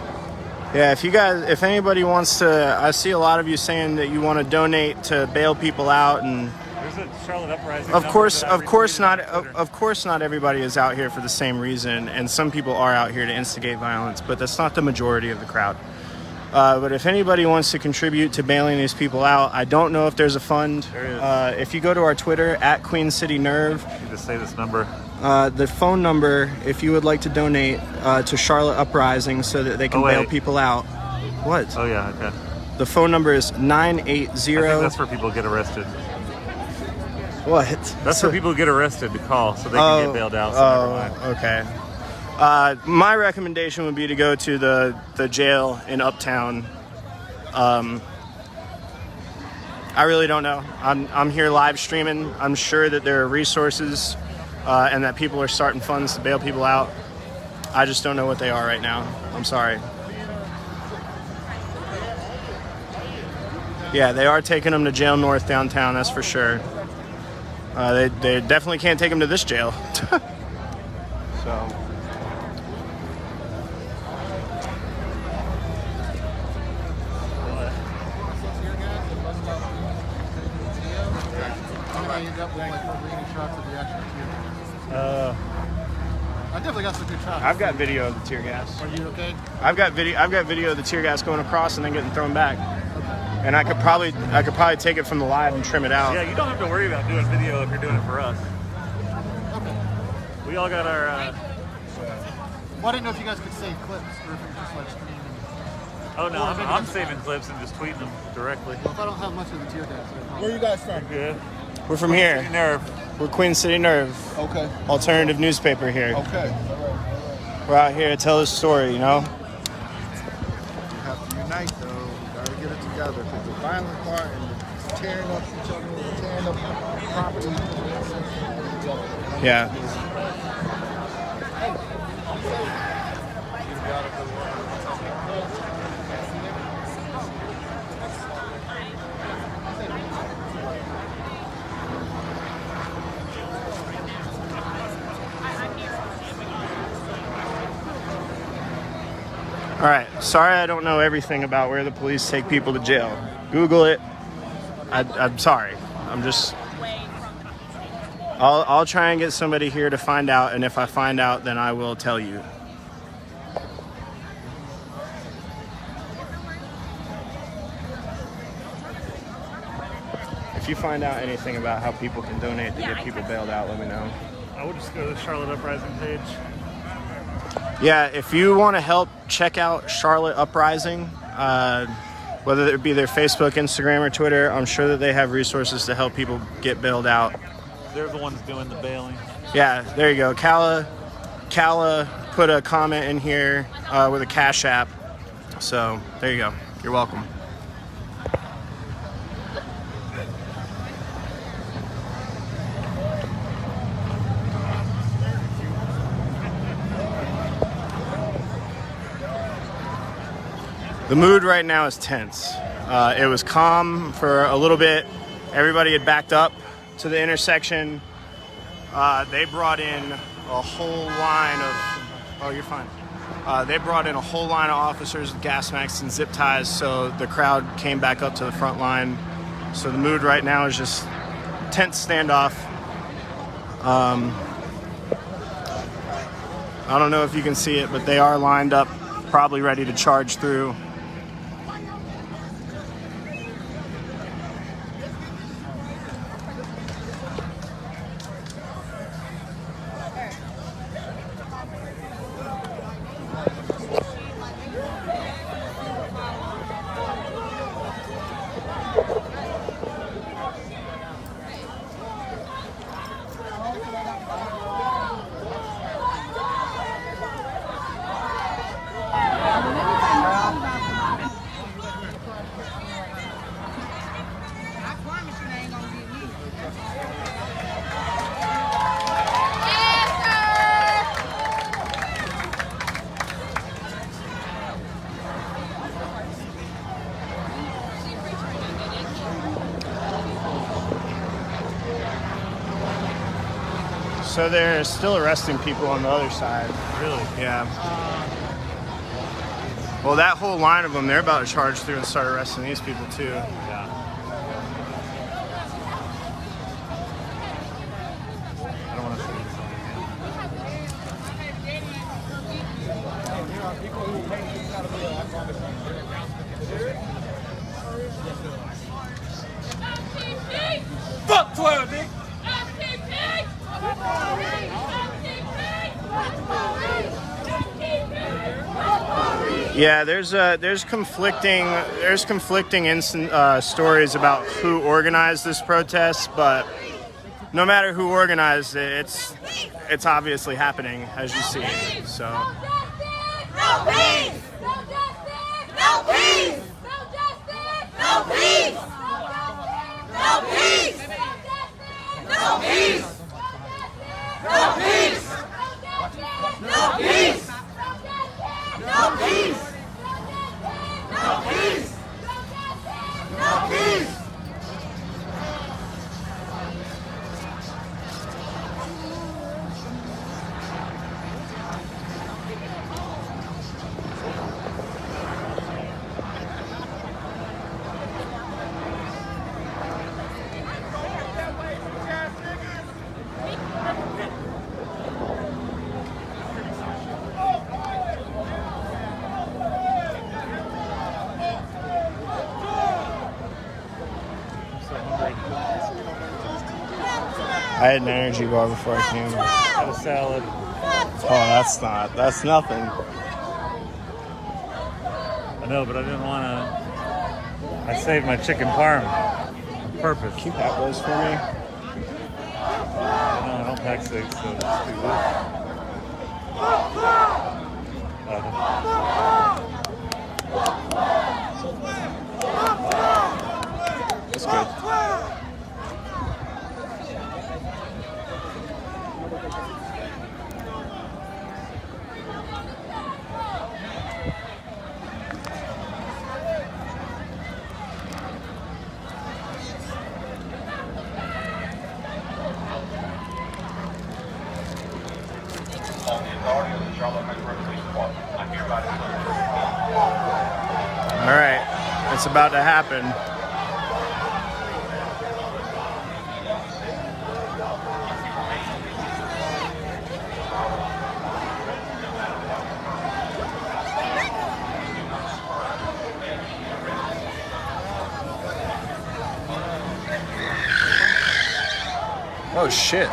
Yeah, if anybody wants to, I see a lot of you saying that you want to donate to bail people out, and There's a Charlotte Uprising. of number course, that I of course retweeted not, on Twitter. of course not everybody is out here for the same reason, and some people are out here to instigate violence, but that's not the majority of the crowd. But if anybody wants to contribute to bailing these people out, I don't know if there's a fund. There is. If you go to our Twitter at Queen City Nerve, You just say this number. the phone number, if you would like to donate to Charlotte Uprising so that they can Oh, wait. bail people out. What? Oh yeah, okay. The phone number is I think 980. that's where people get arrested. What? That's where people get arrested to call so they can get bailed out. So never mind. Okay. My recommendation would be to go to the jail in Uptown. I really don't know. I'm here live streaming. I'm sure that there are resources and that people are starting funds to bail people out. I just don't know what they are right now. I'm sorry. Yeah, they are taking them to Jail North downtown, that's for sure. They definitely can't take them to this jail. So. I ended up with like rainy shots of the actual tear. I definitely got some good shots. I've got video of the tear gas. Are you okay? I've got video of the tear gas going across and then getting thrown back. And I could probably take it from the live and trim it out. Yeah, you don't have to worry about doing video if you're doing it for us. Okay. We all got our. Well, I didn't know if you guys could save clips or if it was just like streaming. Oh no, Or maybe I'm just- saving clips and just tweeting them directly. Well, if I don't have much of the tear gas, I Where probably. you guys from? Good. We're from here. Nerve. We're Queen City Nerve, Okay. alternative newspaper here. Okay. We're out here to tell this story, you know? Have to unite though. We gotta get it together because the violent part and the tearing up each other, tearing up property. Yeah. All right. Sorry, I don't know everything about where the police take people to jail. Google it. I'm sorry. I'm just. I'll try and get somebody here to find out, and if I find out, then I will tell you. If you find out anything about how people can donate to get people bailed out, let me know. I would just go to the Charlotte Uprising page. Yeah, if you want to help, check out Charlotte Uprising. Whether it be their Facebook, Instagram, or Twitter, I'm sure that they have resources to help people get bailed out. They're the ones doing the bailing. Yeah, there you go. Kala put a comment in here with a Cash App. So there you go. You're welcome. The mood right now is tense. It was calm for a little bit. Everybody had backed up to the intersection. They brought in a whole line of... Oh, you're fine. They brought in a whole line of officers with gas masks and zip ties, so the crowd came back up to the front line. So the mood right now is just tense standoff. I don't know if you can see it, but they are lined up, probably ready to charge through. So they're still arresting people on the other side. Really? Yeah. Well, that whole line of them, they're about to charge through and start arresting these people too. Yeah. I don't want to say this again. Fuck 12, nigga. Yeah, there's conflicting stories about who organized this protest, but no matter who organized it, it's obviously happening as you see. So. No peace! No justice! No peace! No justice! No peace! No peace! No peace! No peace! No peace! No peace! No peace! No peace! I had an energy bar before I came. Had a salad. Oh, that's nothing. I know, but I didn't want to. I saved my chicken parm on purpose. Can you pack those for me? No, I don't pack steaks, so it's too good. That's good. All right, it's about to happen. Oh shit.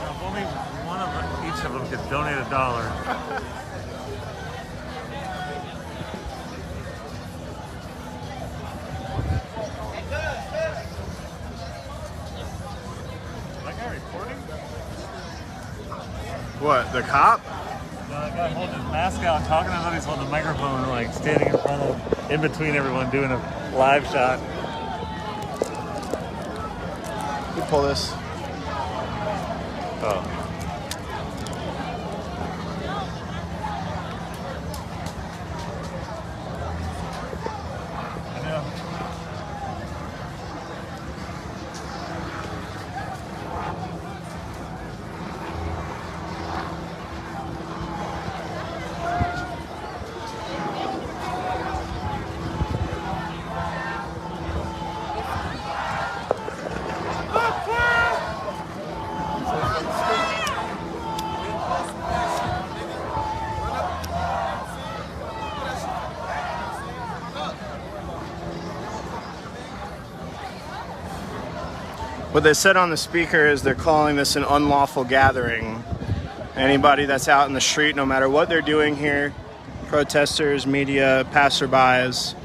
If only one of them, each of them could donate $1. Is that guy recording? What, the cop? No, that guy holding his mask out, talking. I thought he's holding a microphone, like standing in front of, in between everyone, doing a live shot. You pull this. Oh. I know. What they said on the speaker is they're calling this an unlawful gathering. Anybody that's out in the street, no matter what they're doing here, protesters, media, passerbys,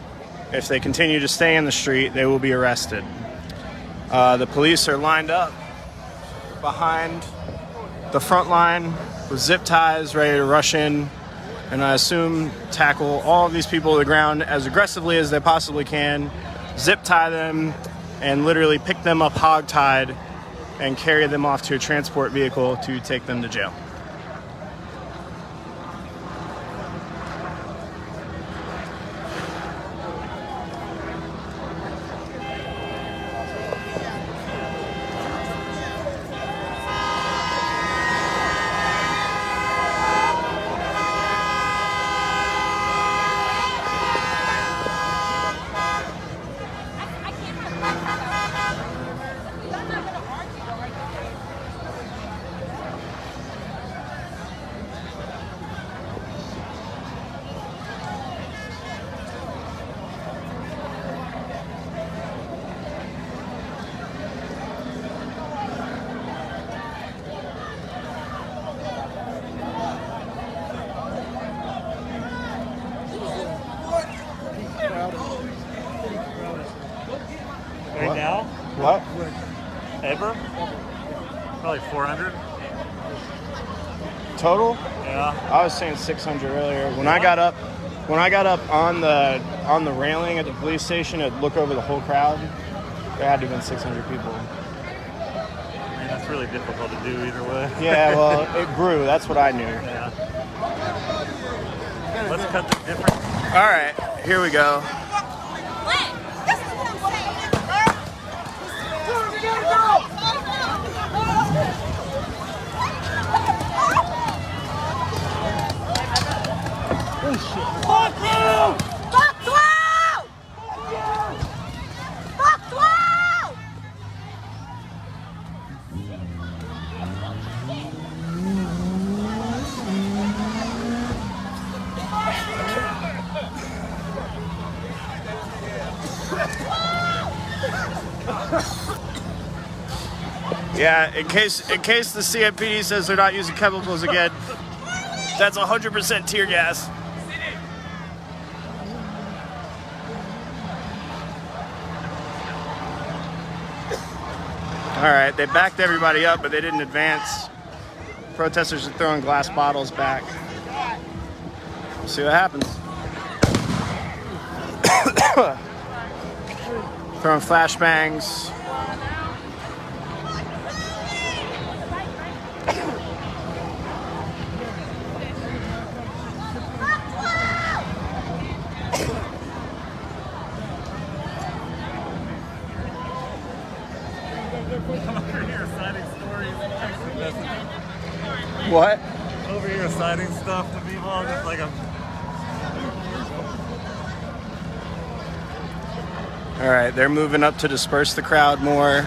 if they continue to stay in the street, they will be arrested. The police are lined up behind the front line with zip ties, ready to rush in, and I assume tackle all of these people to the ground as aggressively as they possibly can, zip tie them, and literally pick them up hogtied and carry them off to a transport vehicle to take them to jail. Right now? What? Ever? Probably 400. Total? Yeah. I was saying 600 earlier. When I got up on the railing at the police station to look over the whole crowd, there had to have been 600 people. I mean, that's really difficult to do either way. Yeah, well, it grew. That's what I knew. Yeah. Let's cut the difference. All right, here we go. Fuck you! Fuck you! Fuck you! Yeah, in case the CFPD says they're not using chemicals again, that's 100% tear gas. All right, they backed everybody up, but they didn't advance. Protesters are throwing glass bottles back. We'll see what happens. Throwing flashbangs. What? Over here citing stuff to people, just like All right, they're moving up to disperse the crowd more.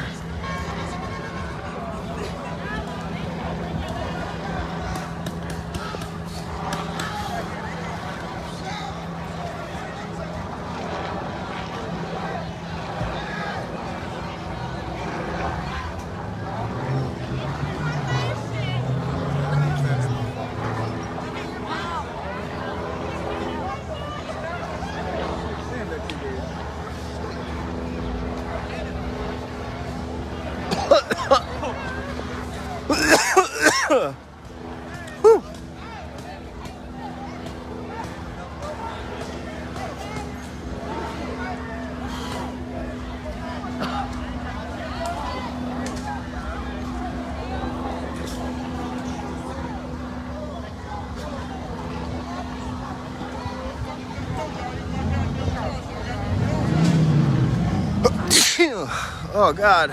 Oh, God.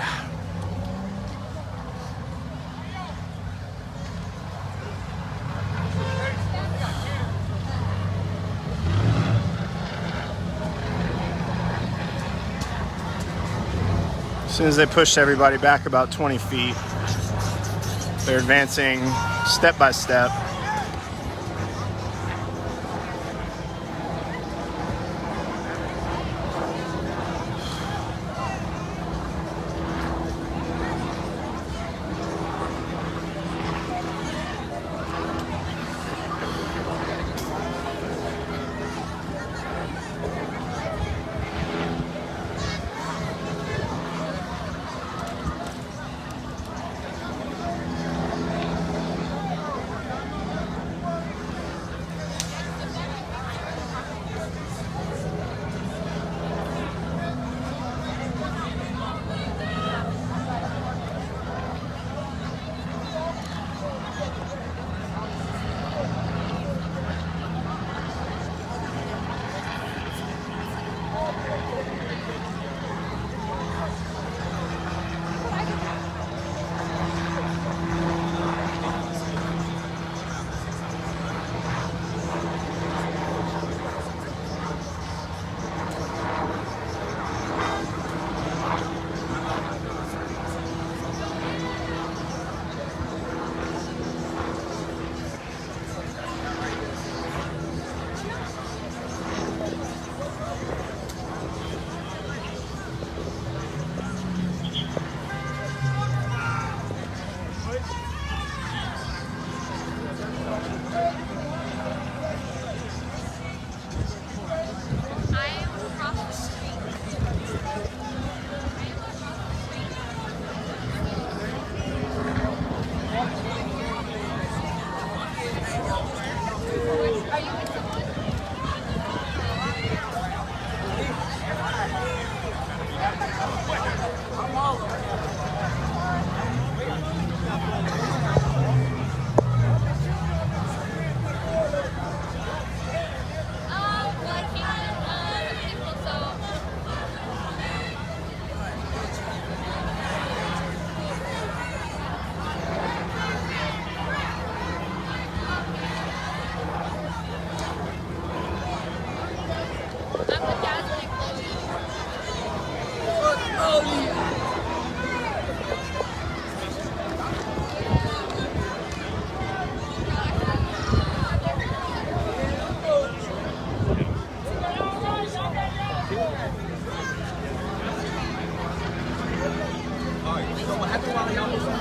As soon as they pushed everybody back about 20 feet, they're advancing step by step. What happened while y'all was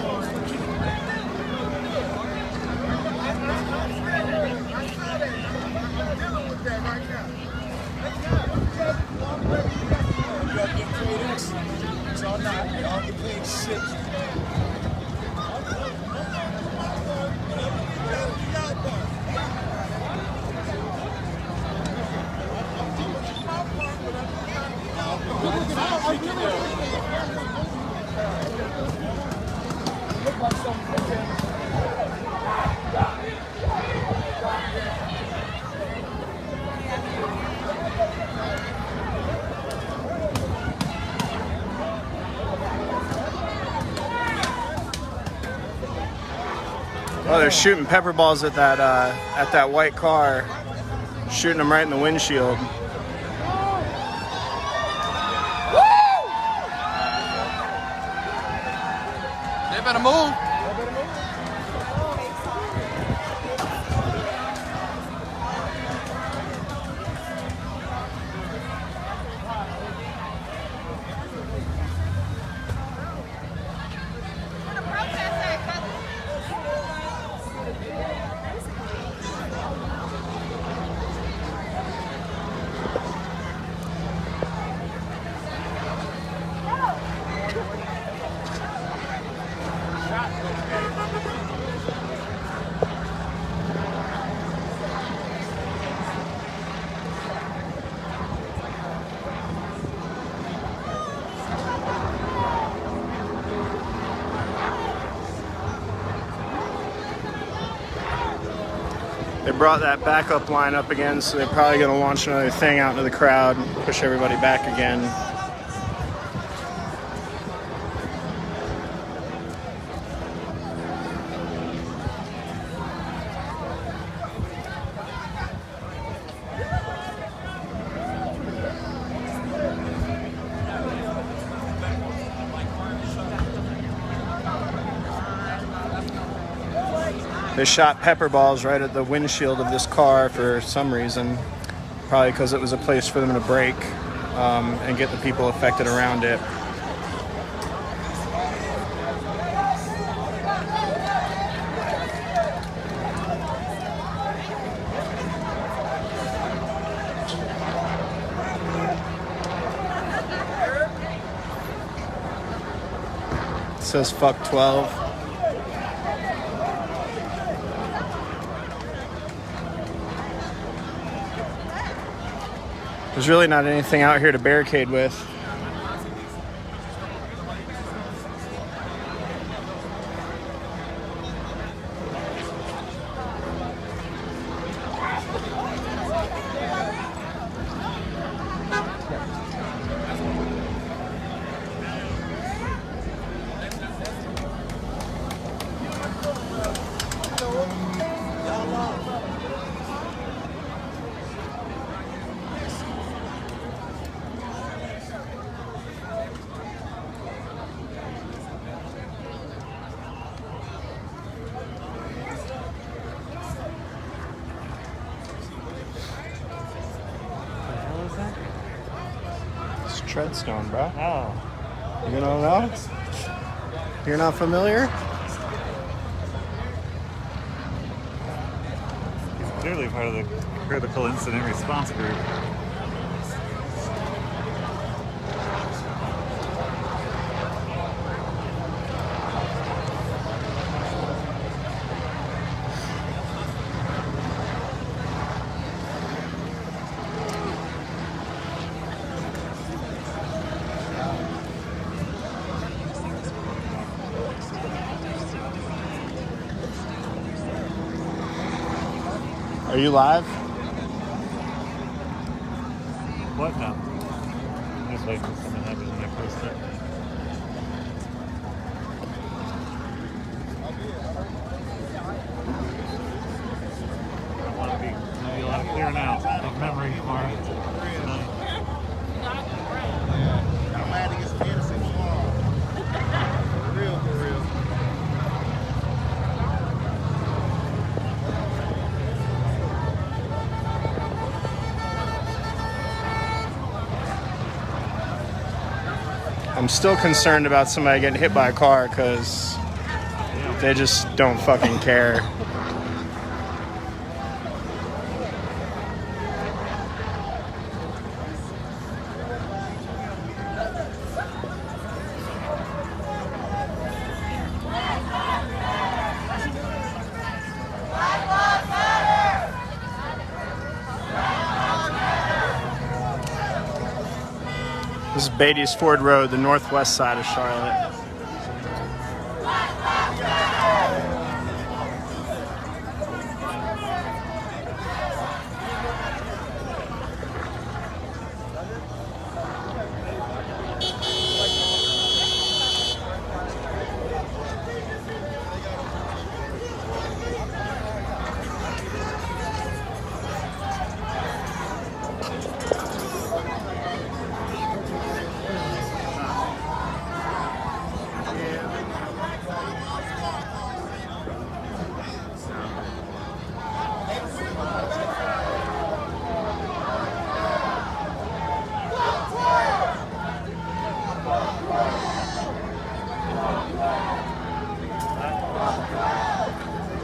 Oh, they're shooting pepper balls at that white car, shooting them right in the windshield. They better move. They brought that backup line up again, so they're probably going to launch another thing out into the crowd, push everybody back again. They shot pepper balls right at the windshield of this car for some reason, probably because it was a place for them to brake and get the people affected around it. It says fuck 12. There's really not anything out here to barricade with. Treadstone, bro. Oh. You don't know? You're not familiar? He's clearly part of the critical incident response group. Are you live? What now? I'm just waiting for something to happen when I post it. I want to be maybe a lot clearer now of memory tomorrow. Tonight. I'm glad to get some innocent tomorrow. For real, for real. I'm still concerned about somebody getting hit by a car because they just don't fucking care. This is Beatties Ford Road, the northwest side of Charlotte.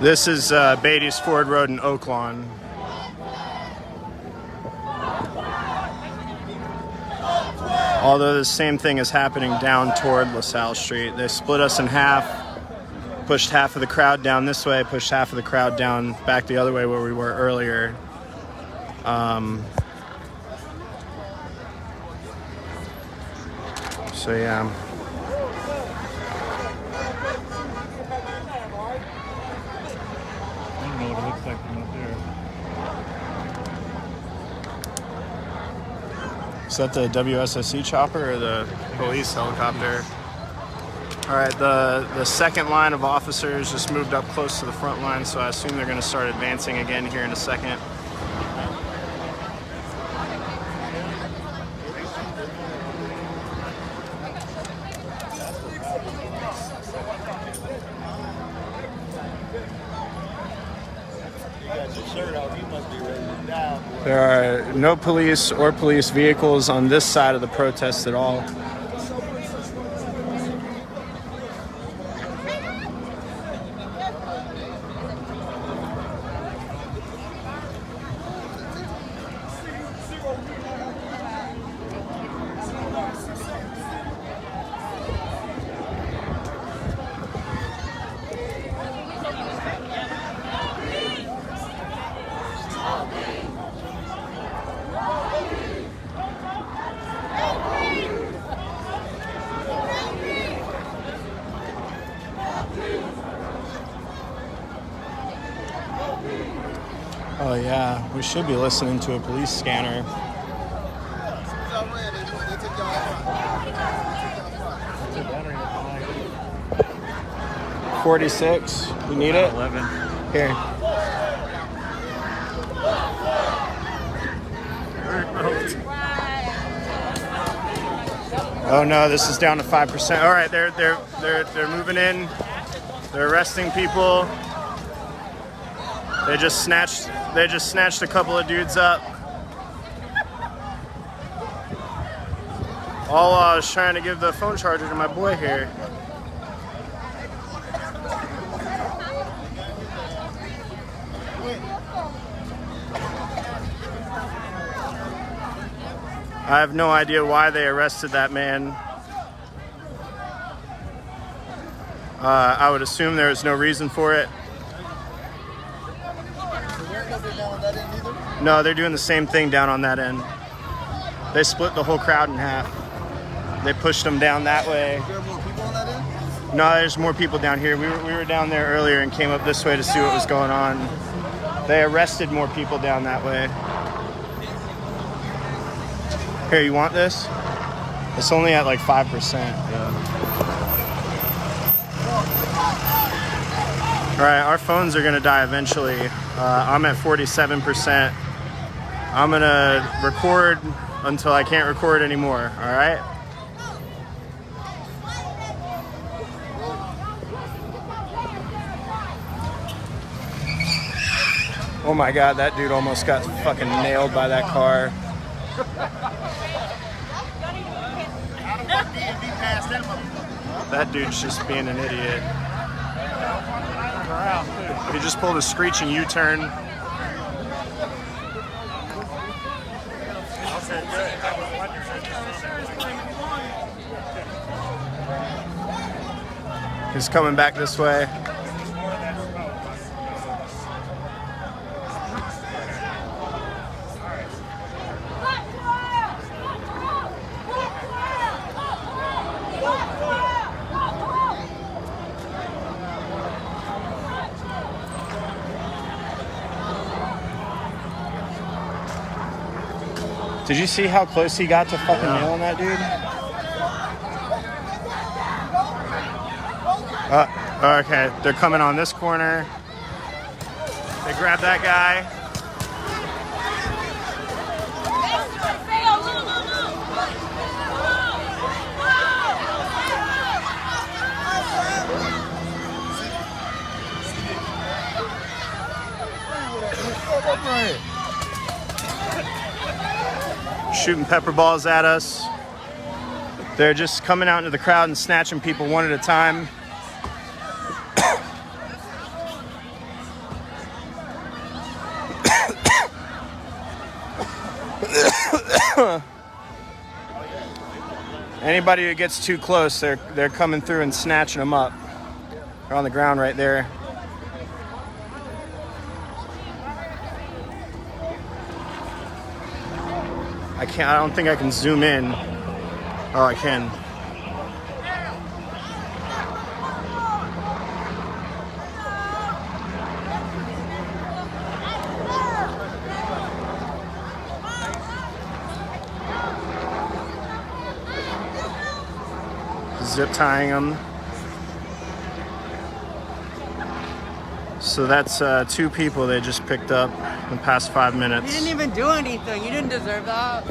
This is Beatties Ford Road in Oaklawn. Although the same thing is happening down toward LaSalle Street. They split us in half, pushed half of the crowd down this way, pushed half of the crowd down back the other way where we were earlier. So yeah. I don't know what it looks like from up there. Is that the WSSC chopper or the police helicopter? All right, the second line of officers just moved up close to the front line, so I assume they're going to start advancing again here in a second. There are no police or police vehicles on this side of the protest at all. Oh yeah, we should be listening to a police scanner. 46, you need it? 11. Here. Oh no, this is down to 5%. All right, they're moving in. They're arresting people. They just snatched a couple of dudes up. All while I was trying to give the phone charger to my boy here. I have no idea why they arrested that man. I would assume there is no reason for it. No, they're doing the same thing down on that end. They split the whole crowd in half. They pushed them down that way. Is there more people on that end? No, there's more people down here. We were down there earlier and came up this way to see what was going on. They arrested more people down that way. Here, you want this? It's only at like 5%. Yeah. All right, our phones are gonna die eventually. I'm at 47%. I'm gonna record until I can't record anymore, all right? Oh my God, that dude almost got fucking nailed by that car. That dude's just being an idiot. He just pulled a screeching U-turn. He's coming back this way. Did you see how close he got to fucking nailing that dude? Okay, they're coming on this corner. They grabbed that guy. Shooting pepper balls at us. They're just coming out into the crowd and snatching people one at a time. Anybody who gets too close, they're coming through and snatching them up. They're on the ground right there. I don't think I can zoom in. Oh, I can. Zip tying them. So that's 2 people they just picked up in the past 5 minutes. You didn't even do anything. You didn't deserve that.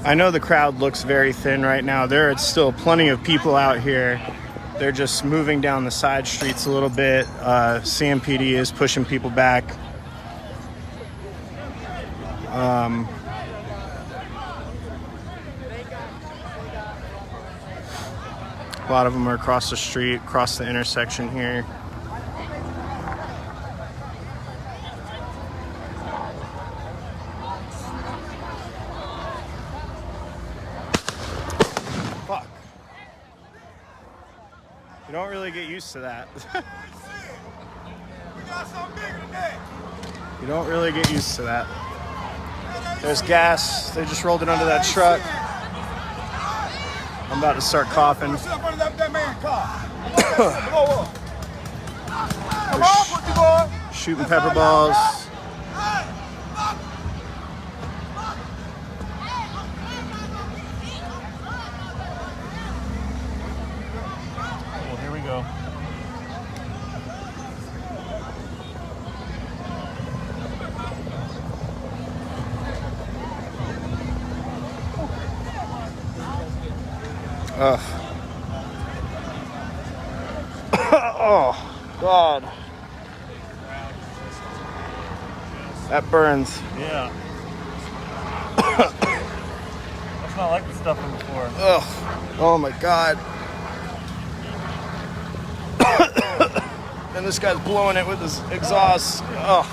I know the crowd looks very thin right now. There are still plenty of people out here. They're just moving down the side streets a little bit. CMPD is pushing people back. A lot of them are across the street, across the intersection here. Fuck. You don't really get used to that. You don't really get used to that. There's gas. They just rolled it under that truck. I'm about to start coughing. Shooting pepper balls. Well, here we go. Ugh. Oh, God. That burns. Yeah. That's not like the stuff from before. Ugh. Oh, my God. And this guy's blowing it with his exhaust. Ugh.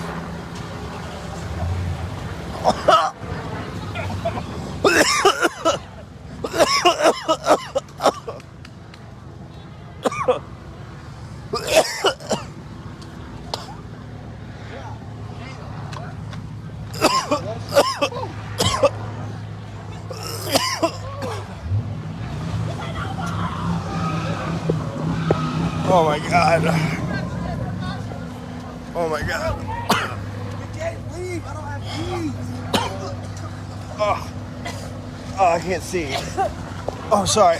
Oh my God. Oh my God. Oh, I can't see. Oh, sorry.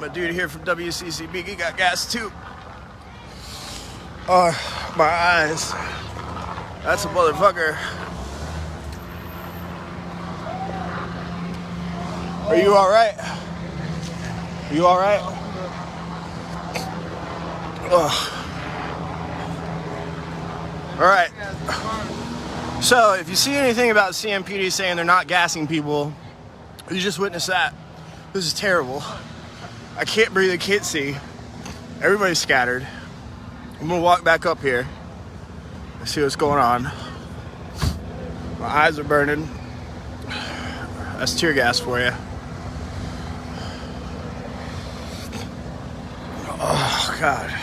My dude here from WCCB, he got gas too. Oh, my eyes. That's a motherfucker. Are you all right? Are you all right? Ugh. All right. So, if you see anything about CMPD saying they're not gassing people, you just witnessed that. This is terrible. I can't breathe, I can't see. Everybody's scattered. I'm gonna walk back up here and see what's going on. My eyes are burning. That's tear gas for you. Oh, God.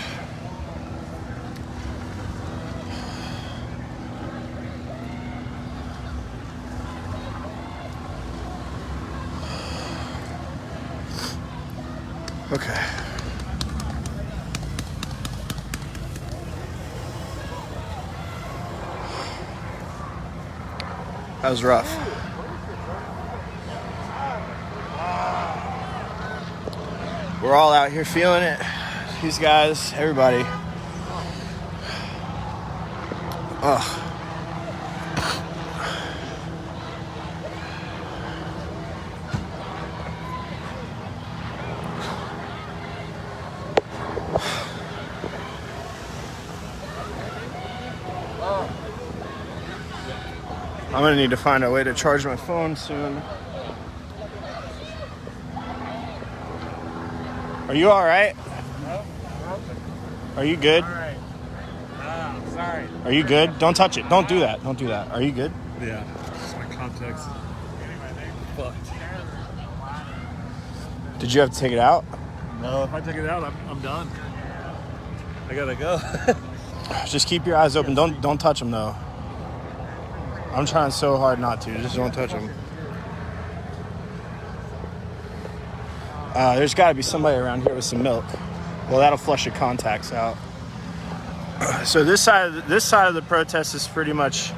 Okay. That was rough. We're all out here feeling it. These guys, everybody. Ugh. I'm gonna need to find a way to charge my phone soon. Are you all right? Are you good? All right. I'm sorry. Are you good? Don't touch it. Don't do that. Don't do that. Are you good? Yeah. Just my contacts. Fucked. Did you have to take it out? No, if I take it out, I'm done. I gotta go. Just keep your eyes open. Don't touch them though. I'm trying so hard not to. Just don't touch them. There's got to be somebody around here with some milk. Well, that'll flush your contacts out. So this side of the protest is pretty much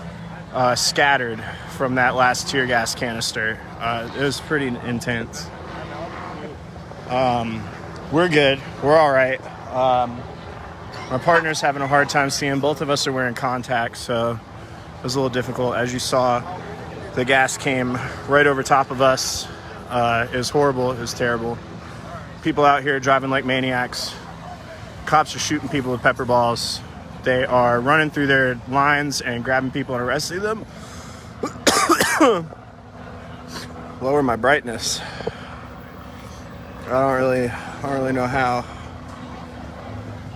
scattered from that last tear gas canister. It was pretty intense. We're good. We're all right. My partner's having a hard time seeing. Both of us are wearing contacts, so it was a little difficult. As you saw, the gas came right over top of us. It was horrible. It was terrible. People out here driving like maniacs. Cops are shooting people with pepper balls. They are running through their lines and grabbing people and arresting them. Lower my brightness. I don't really know how.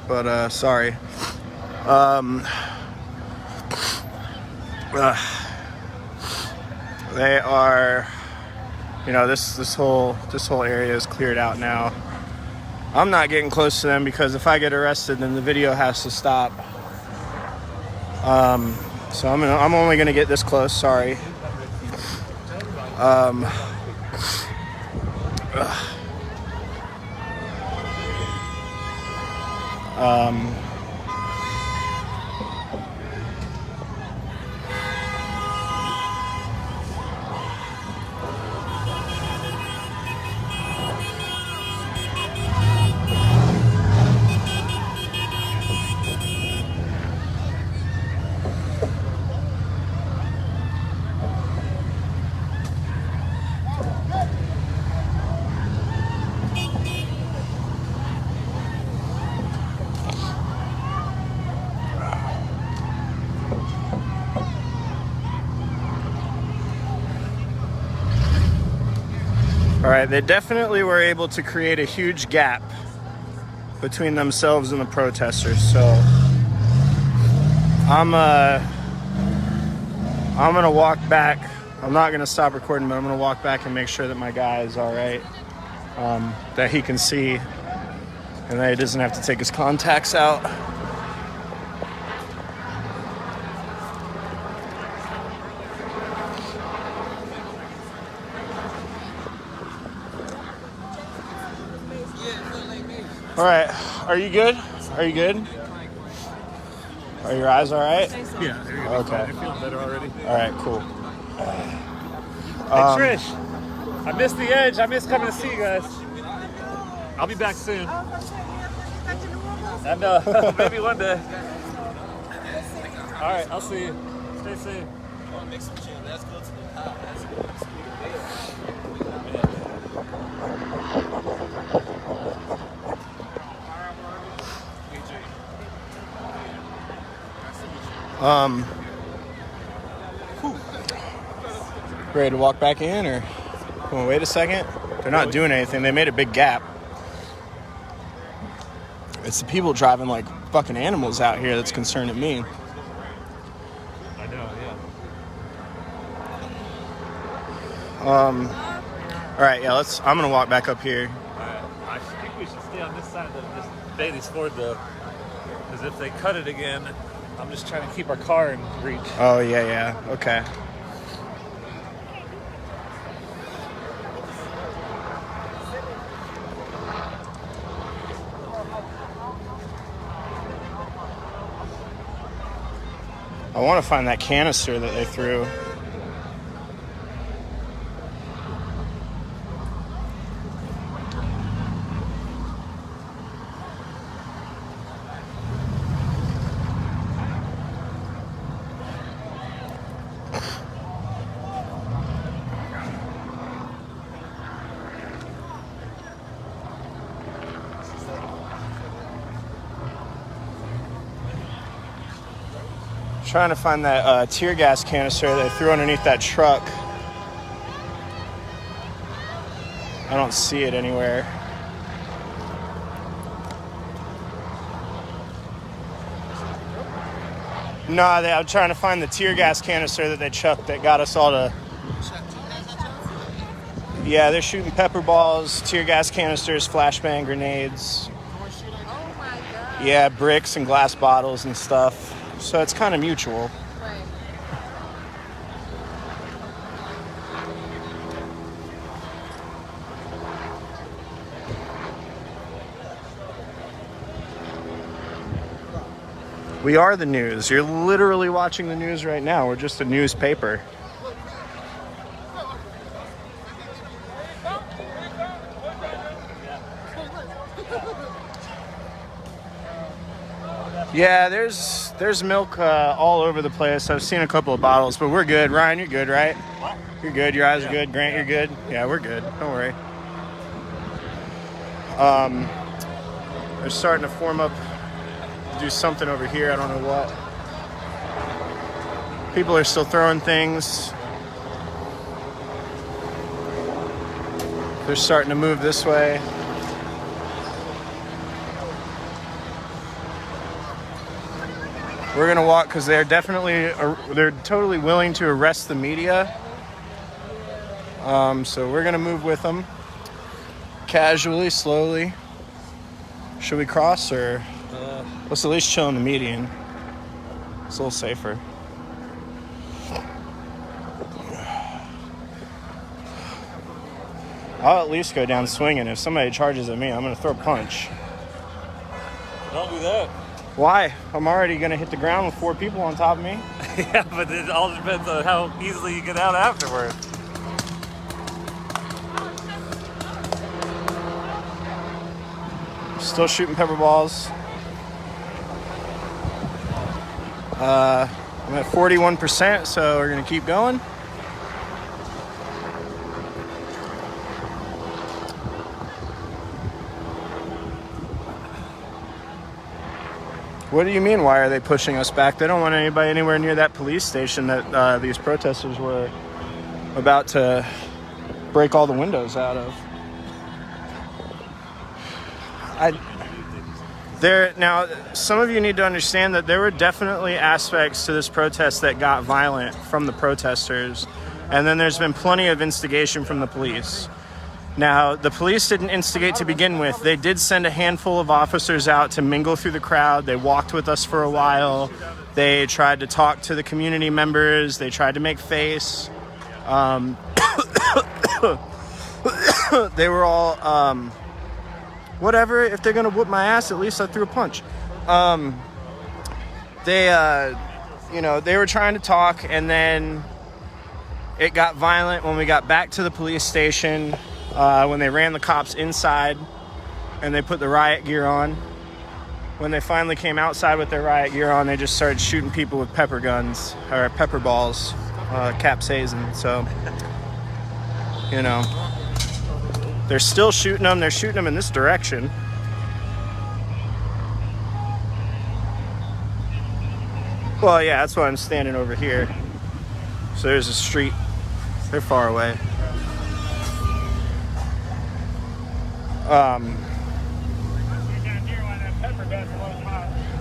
But sorry. They are, this whole area is cleared out now. I'm not getting close to them because if I get arrested, then the video has to stop. So I'm only gonna get this close. Sorry. All right, they definitely were able to create a huge gap between themselves and the protesters. So I'm gonna walk back. I'm not gonna stop recording, but I'm gonna walk back and make sure that my guy is all right, that he can see, and that he doesn't have to take his contacts out. All right, are you good? Are you good? Are your eyes all right? Yeah, there you go. Okay. I'm feeling better already. All right, cool. Hey, Trish, I missed the edge. I missed coming to see you guys. I'll be back soon. I know. Maybe one day. All right, I'll see you. Stay safe. Ready to walk back in, or come on, wait a second? They're not doing anything. They made a big gap. It's the people driving like fucking animals out here that's concerning me. I know, yeah. All right, yeah, I'm gonna walk back up here. I think we should stay on this side of this Beatties Ford though, because if they cut it again, I'm just trying to keep our car in reach. Oh, yeah, okay. I want to find that canister that they threw. Trying to find that tear gas canister they threw underneath that truck. I don't see it anywhere. No, I'm trying to find the tear gas canister that they chucked that got us all to... Yeah, they're shooting pepper balls, tear gas canisters, flashbang grenades. Oh my god. Yeah, bricks and glass bottles and stuff. So it's kind of mutual. Right. We are the news. You're literally watching the news right now. We're just a newspaper. Yeah, there's milk all over the place. I've seen a couple of bottles, but we're good. Ryan, you're good, right? What? You're good. Your eyes are good. Grant, you're good. Yeah, we're good. Don't worry. They're starting to form up, do something over here. I don't know what. People are still throwing things. They're starting to move this way. We're gonna walk because they're totally willing to arrest the media. So we're gonna move with them, casually, slowly. Should we cross or let's at least chill in the median? It's a little safer. I'll at least go down swinging. If somebody charges at me, I'm gonna throw a punch. Don't do that. Why? I'm already gonna hit the ground with 4 people on top of me. Yeah, but it all depends on how easily you get out afterwards. Still shooting pepper balls. I'm at 41%, so we're gonna keep going. What do you mean, why are they pushing us back? They don't want anybody anywhere near that police station that these protesters were about to break all the windows out of. Now, some of you need to understand that there were definitely aspects to this protest that got violent from the protesters, and then there's been plenty of instigation from the police. Now, the police didn't instigate to begin with. They did send a handful of officers out to mingle through the crowd. They walked with us for a while. They tried to talk to the community members. They tried to make face. They were all, whatever. If they're going to whoop my ass, at least I threw a punch. They were trying to talk, and then it got violent when we got back to the police station. When they ran the cops inside and they put the riot gear on. When they finally came outside with their riot gear on, they just started shooting people with pepper guns or pepper balls, capsaicin. So, they're still shooting them. They're shooting them in this direction. Well, yeah, that's why I'm standing over here. So there's a street. They're far away.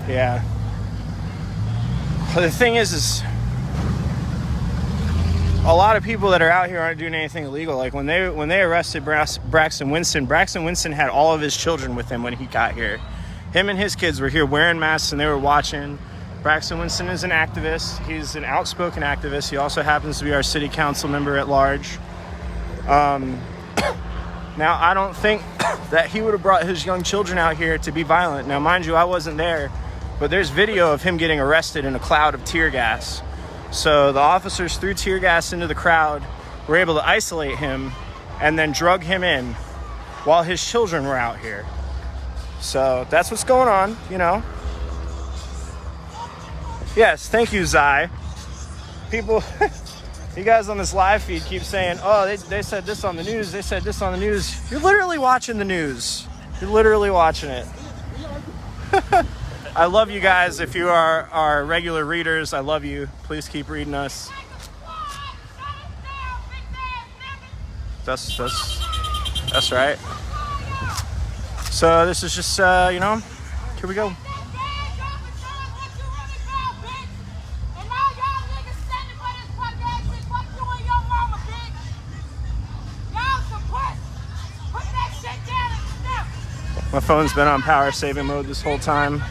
Yeah. But the thing is a lot of people that are out here aren't doing anything illegal. Like when they arrested Braxton Winston had all of his children with him when he got here. Him and his kids were here wearing masks and they were watching. Braxton Winston is an activist. He's an outspoken activist. He also happens to be our city council member at large. Now, I don't think that he would have brought his young children out here to be violent. Now, mind you, I wasn't there, but there's video of him getting arrested in a cloud of tear gas. So the officers threw tear gas into the crowd, were able to isolate him, and then drug him in while his children were out here. So that's what's going on, you know. Yes, thank you, Zai. People, you guys on this live feed keep saying, oh, they said this on the news, they said this on the news. You're literally watching the news. You're literally watching it. I love you guys. If you are our regular readers, I love you. Please keep reading us. That's right. So this is just, you know, here we go. My phone's been on power saving mode this whole time.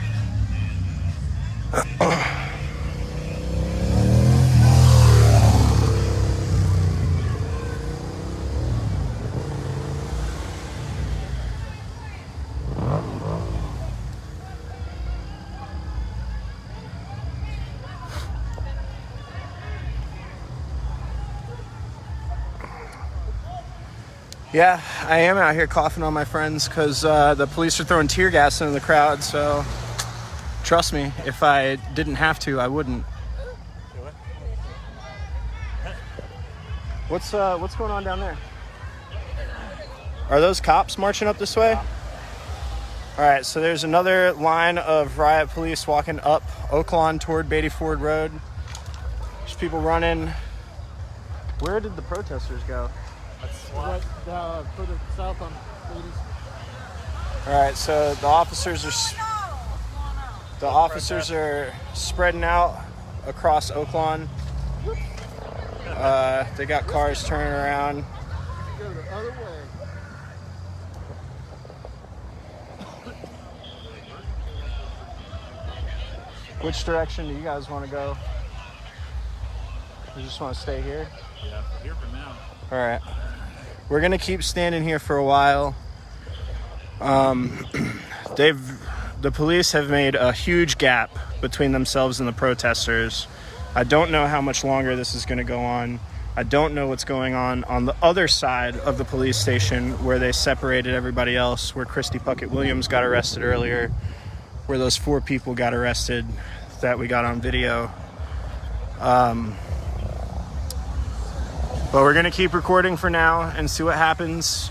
Yeah, I am out here coughing on my friends because the police are throwing tear gas into the crowd, so trust me, if I didn't have to, I wouldn't. What's going on down there? Are those cops marching up this way? All right, so there's another line of riot police walking up Oaklawn toward Beatties Ford Road. There's people running. Where did the protesters go? Further south on Beatties. All right, so the officers are spreading out across Oaklawn. They got cars turning around. Go the other way. Which direction do you guys want to go? You just want to stay here? Yeah, here for now. All right. We're going to keep standing here for a while. The police have made a huge gap between themselves and the protesters. I don't know how much longer this is going to go on. I don't know what's going on the other side of the police station where they separated everybody else, where Christy Puckett Williams got arrested earlier, where those 4 people got arrested that we got on video. But we're going to keep recording for now and see what happens.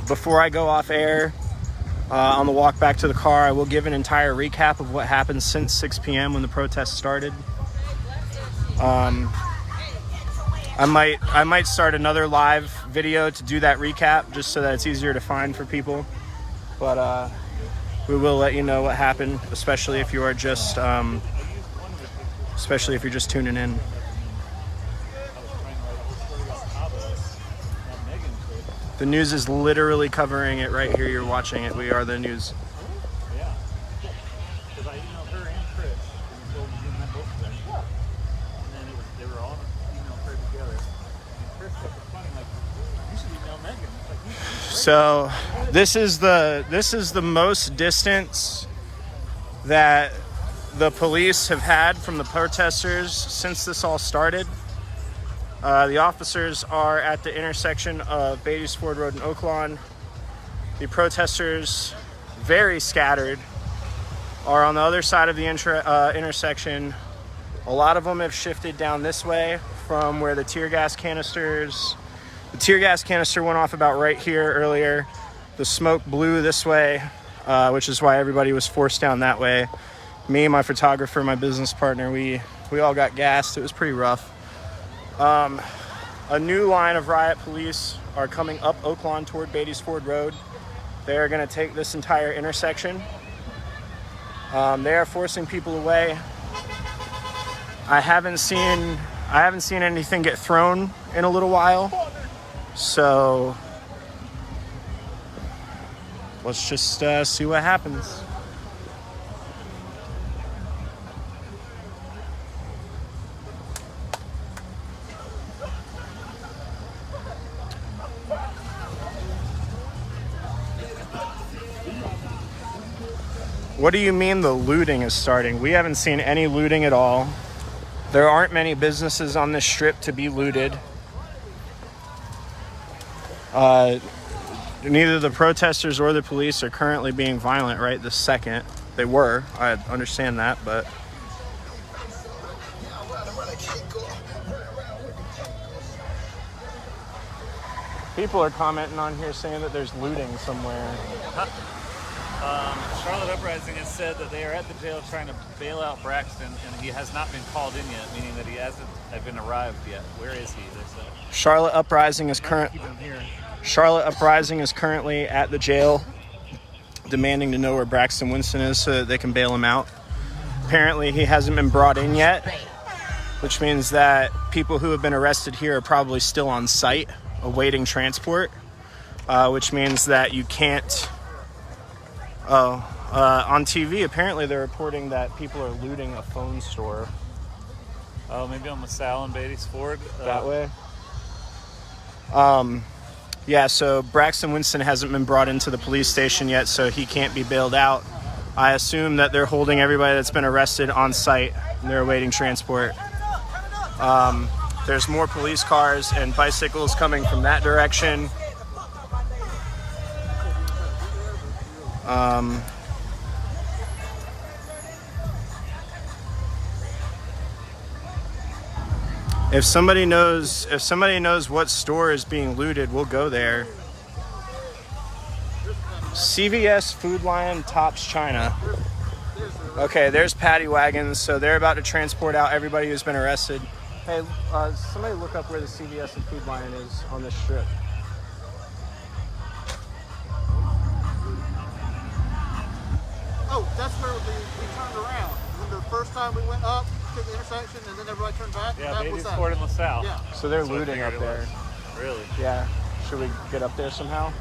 Before I go off air, on the walk back to the car, I will give an entire recap of what happened since 6 p.m. when the protest started. I might start another live video to do that recap just so that it's easier to find for people. But we will let you know what happened, especially if you're just tuning in. The news is literally covering it right here. You're watching it. We are the news. Yeah. Because I emailed her and Chris, and told them that both of them. And then they were all in an email thread together. And Chris kept responding like, you should email Megan. Like, so this is the most distance that the police have had from the protesters since this all started. The officers are at the intersection of Beatties Ford Road and Oaklawn. The protesters, very scattered, are on the other side of the intersection. A lot of them have shifted down this way from where the tear gas canister went off about right here earlier. The smoke blew this way, which is why everybody was forced down that way. Me, my photographer, my business partner, we all got gassed. It was pretty rough. A new line of riot police are coming up Oaklawn toward Beatties Ford Road. They are going to take this entire intersection. They are forcing people away. I haven't seen anything get thrown in a little while. So let's just see what happens. What do you mean the looting is starting? We haven't seen any looting at all. There aren't many businesses on this strip to be looted. Neither the protesters or the police are currently being violent right this second. They were. I understand that, but... People are commenting on here saying that there's looting somewhere. Charlotte Uprising has said that they are at the jail trying to bail out Braxton, and he has not been called in yet, meaning that he hasn't been arrived yet. Where is he? Charlotte Uprising is currently at the jail, demanding to know where Braxton Winston is so that they can bail him out. Apparently, he hasn't been brought in yet, which means that people who have been arrested here are probably still on site, awaiting transport, which means that you can't... on TV, apparently they're reporting that people are looting a phone store. Oh, maybe on LaSalle and Beatties Ford? That way? Yeah, so Braxton Winston hasn't been brought into the police station yet, so he can't be bailed out. I assume that they're holding everybody that's been arrested on site, and they're awaiting transport. There's more police cars and bicycles coming from that direction. If somebody knows what store is being looted, we'll go there. CVS Food Lion Tops China. Okay, there's paddy wagons, so they're about to transport out everybody who's been arrested. Hey, somebody look up where the CVS and Food Lion is on this strip. Oh, that's where we turned around. When the first time we went up to the intersection and then everybody turned back. Yeah, that Beatties was Ford and LaSalle. Yeah. So they're looting up there. Really? Yeah. Should we get up there somehow?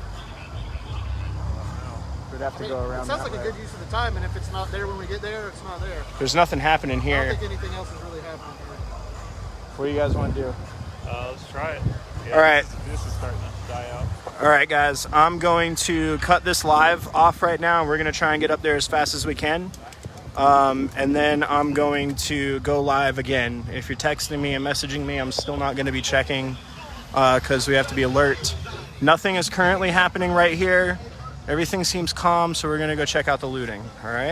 We'd have to go around. It sounds like a good use of the time, and if it's not there when we get there, it's not there. There's nothing happening I here. don't think anything else is really happening here. What do you guys want to do? Let's try it. Yeah, All right. This is starting to die out. All right, guys. I'm going to cut this live off right now. We're going to try and get up there as fast as we can. And then I'm going to go live again. If you're texting me and messaging me, I'm still not going to be checking because we have to be alert. Nothing is currently happening right here. Everything seems calm, so we're going to go check out the looting. All right.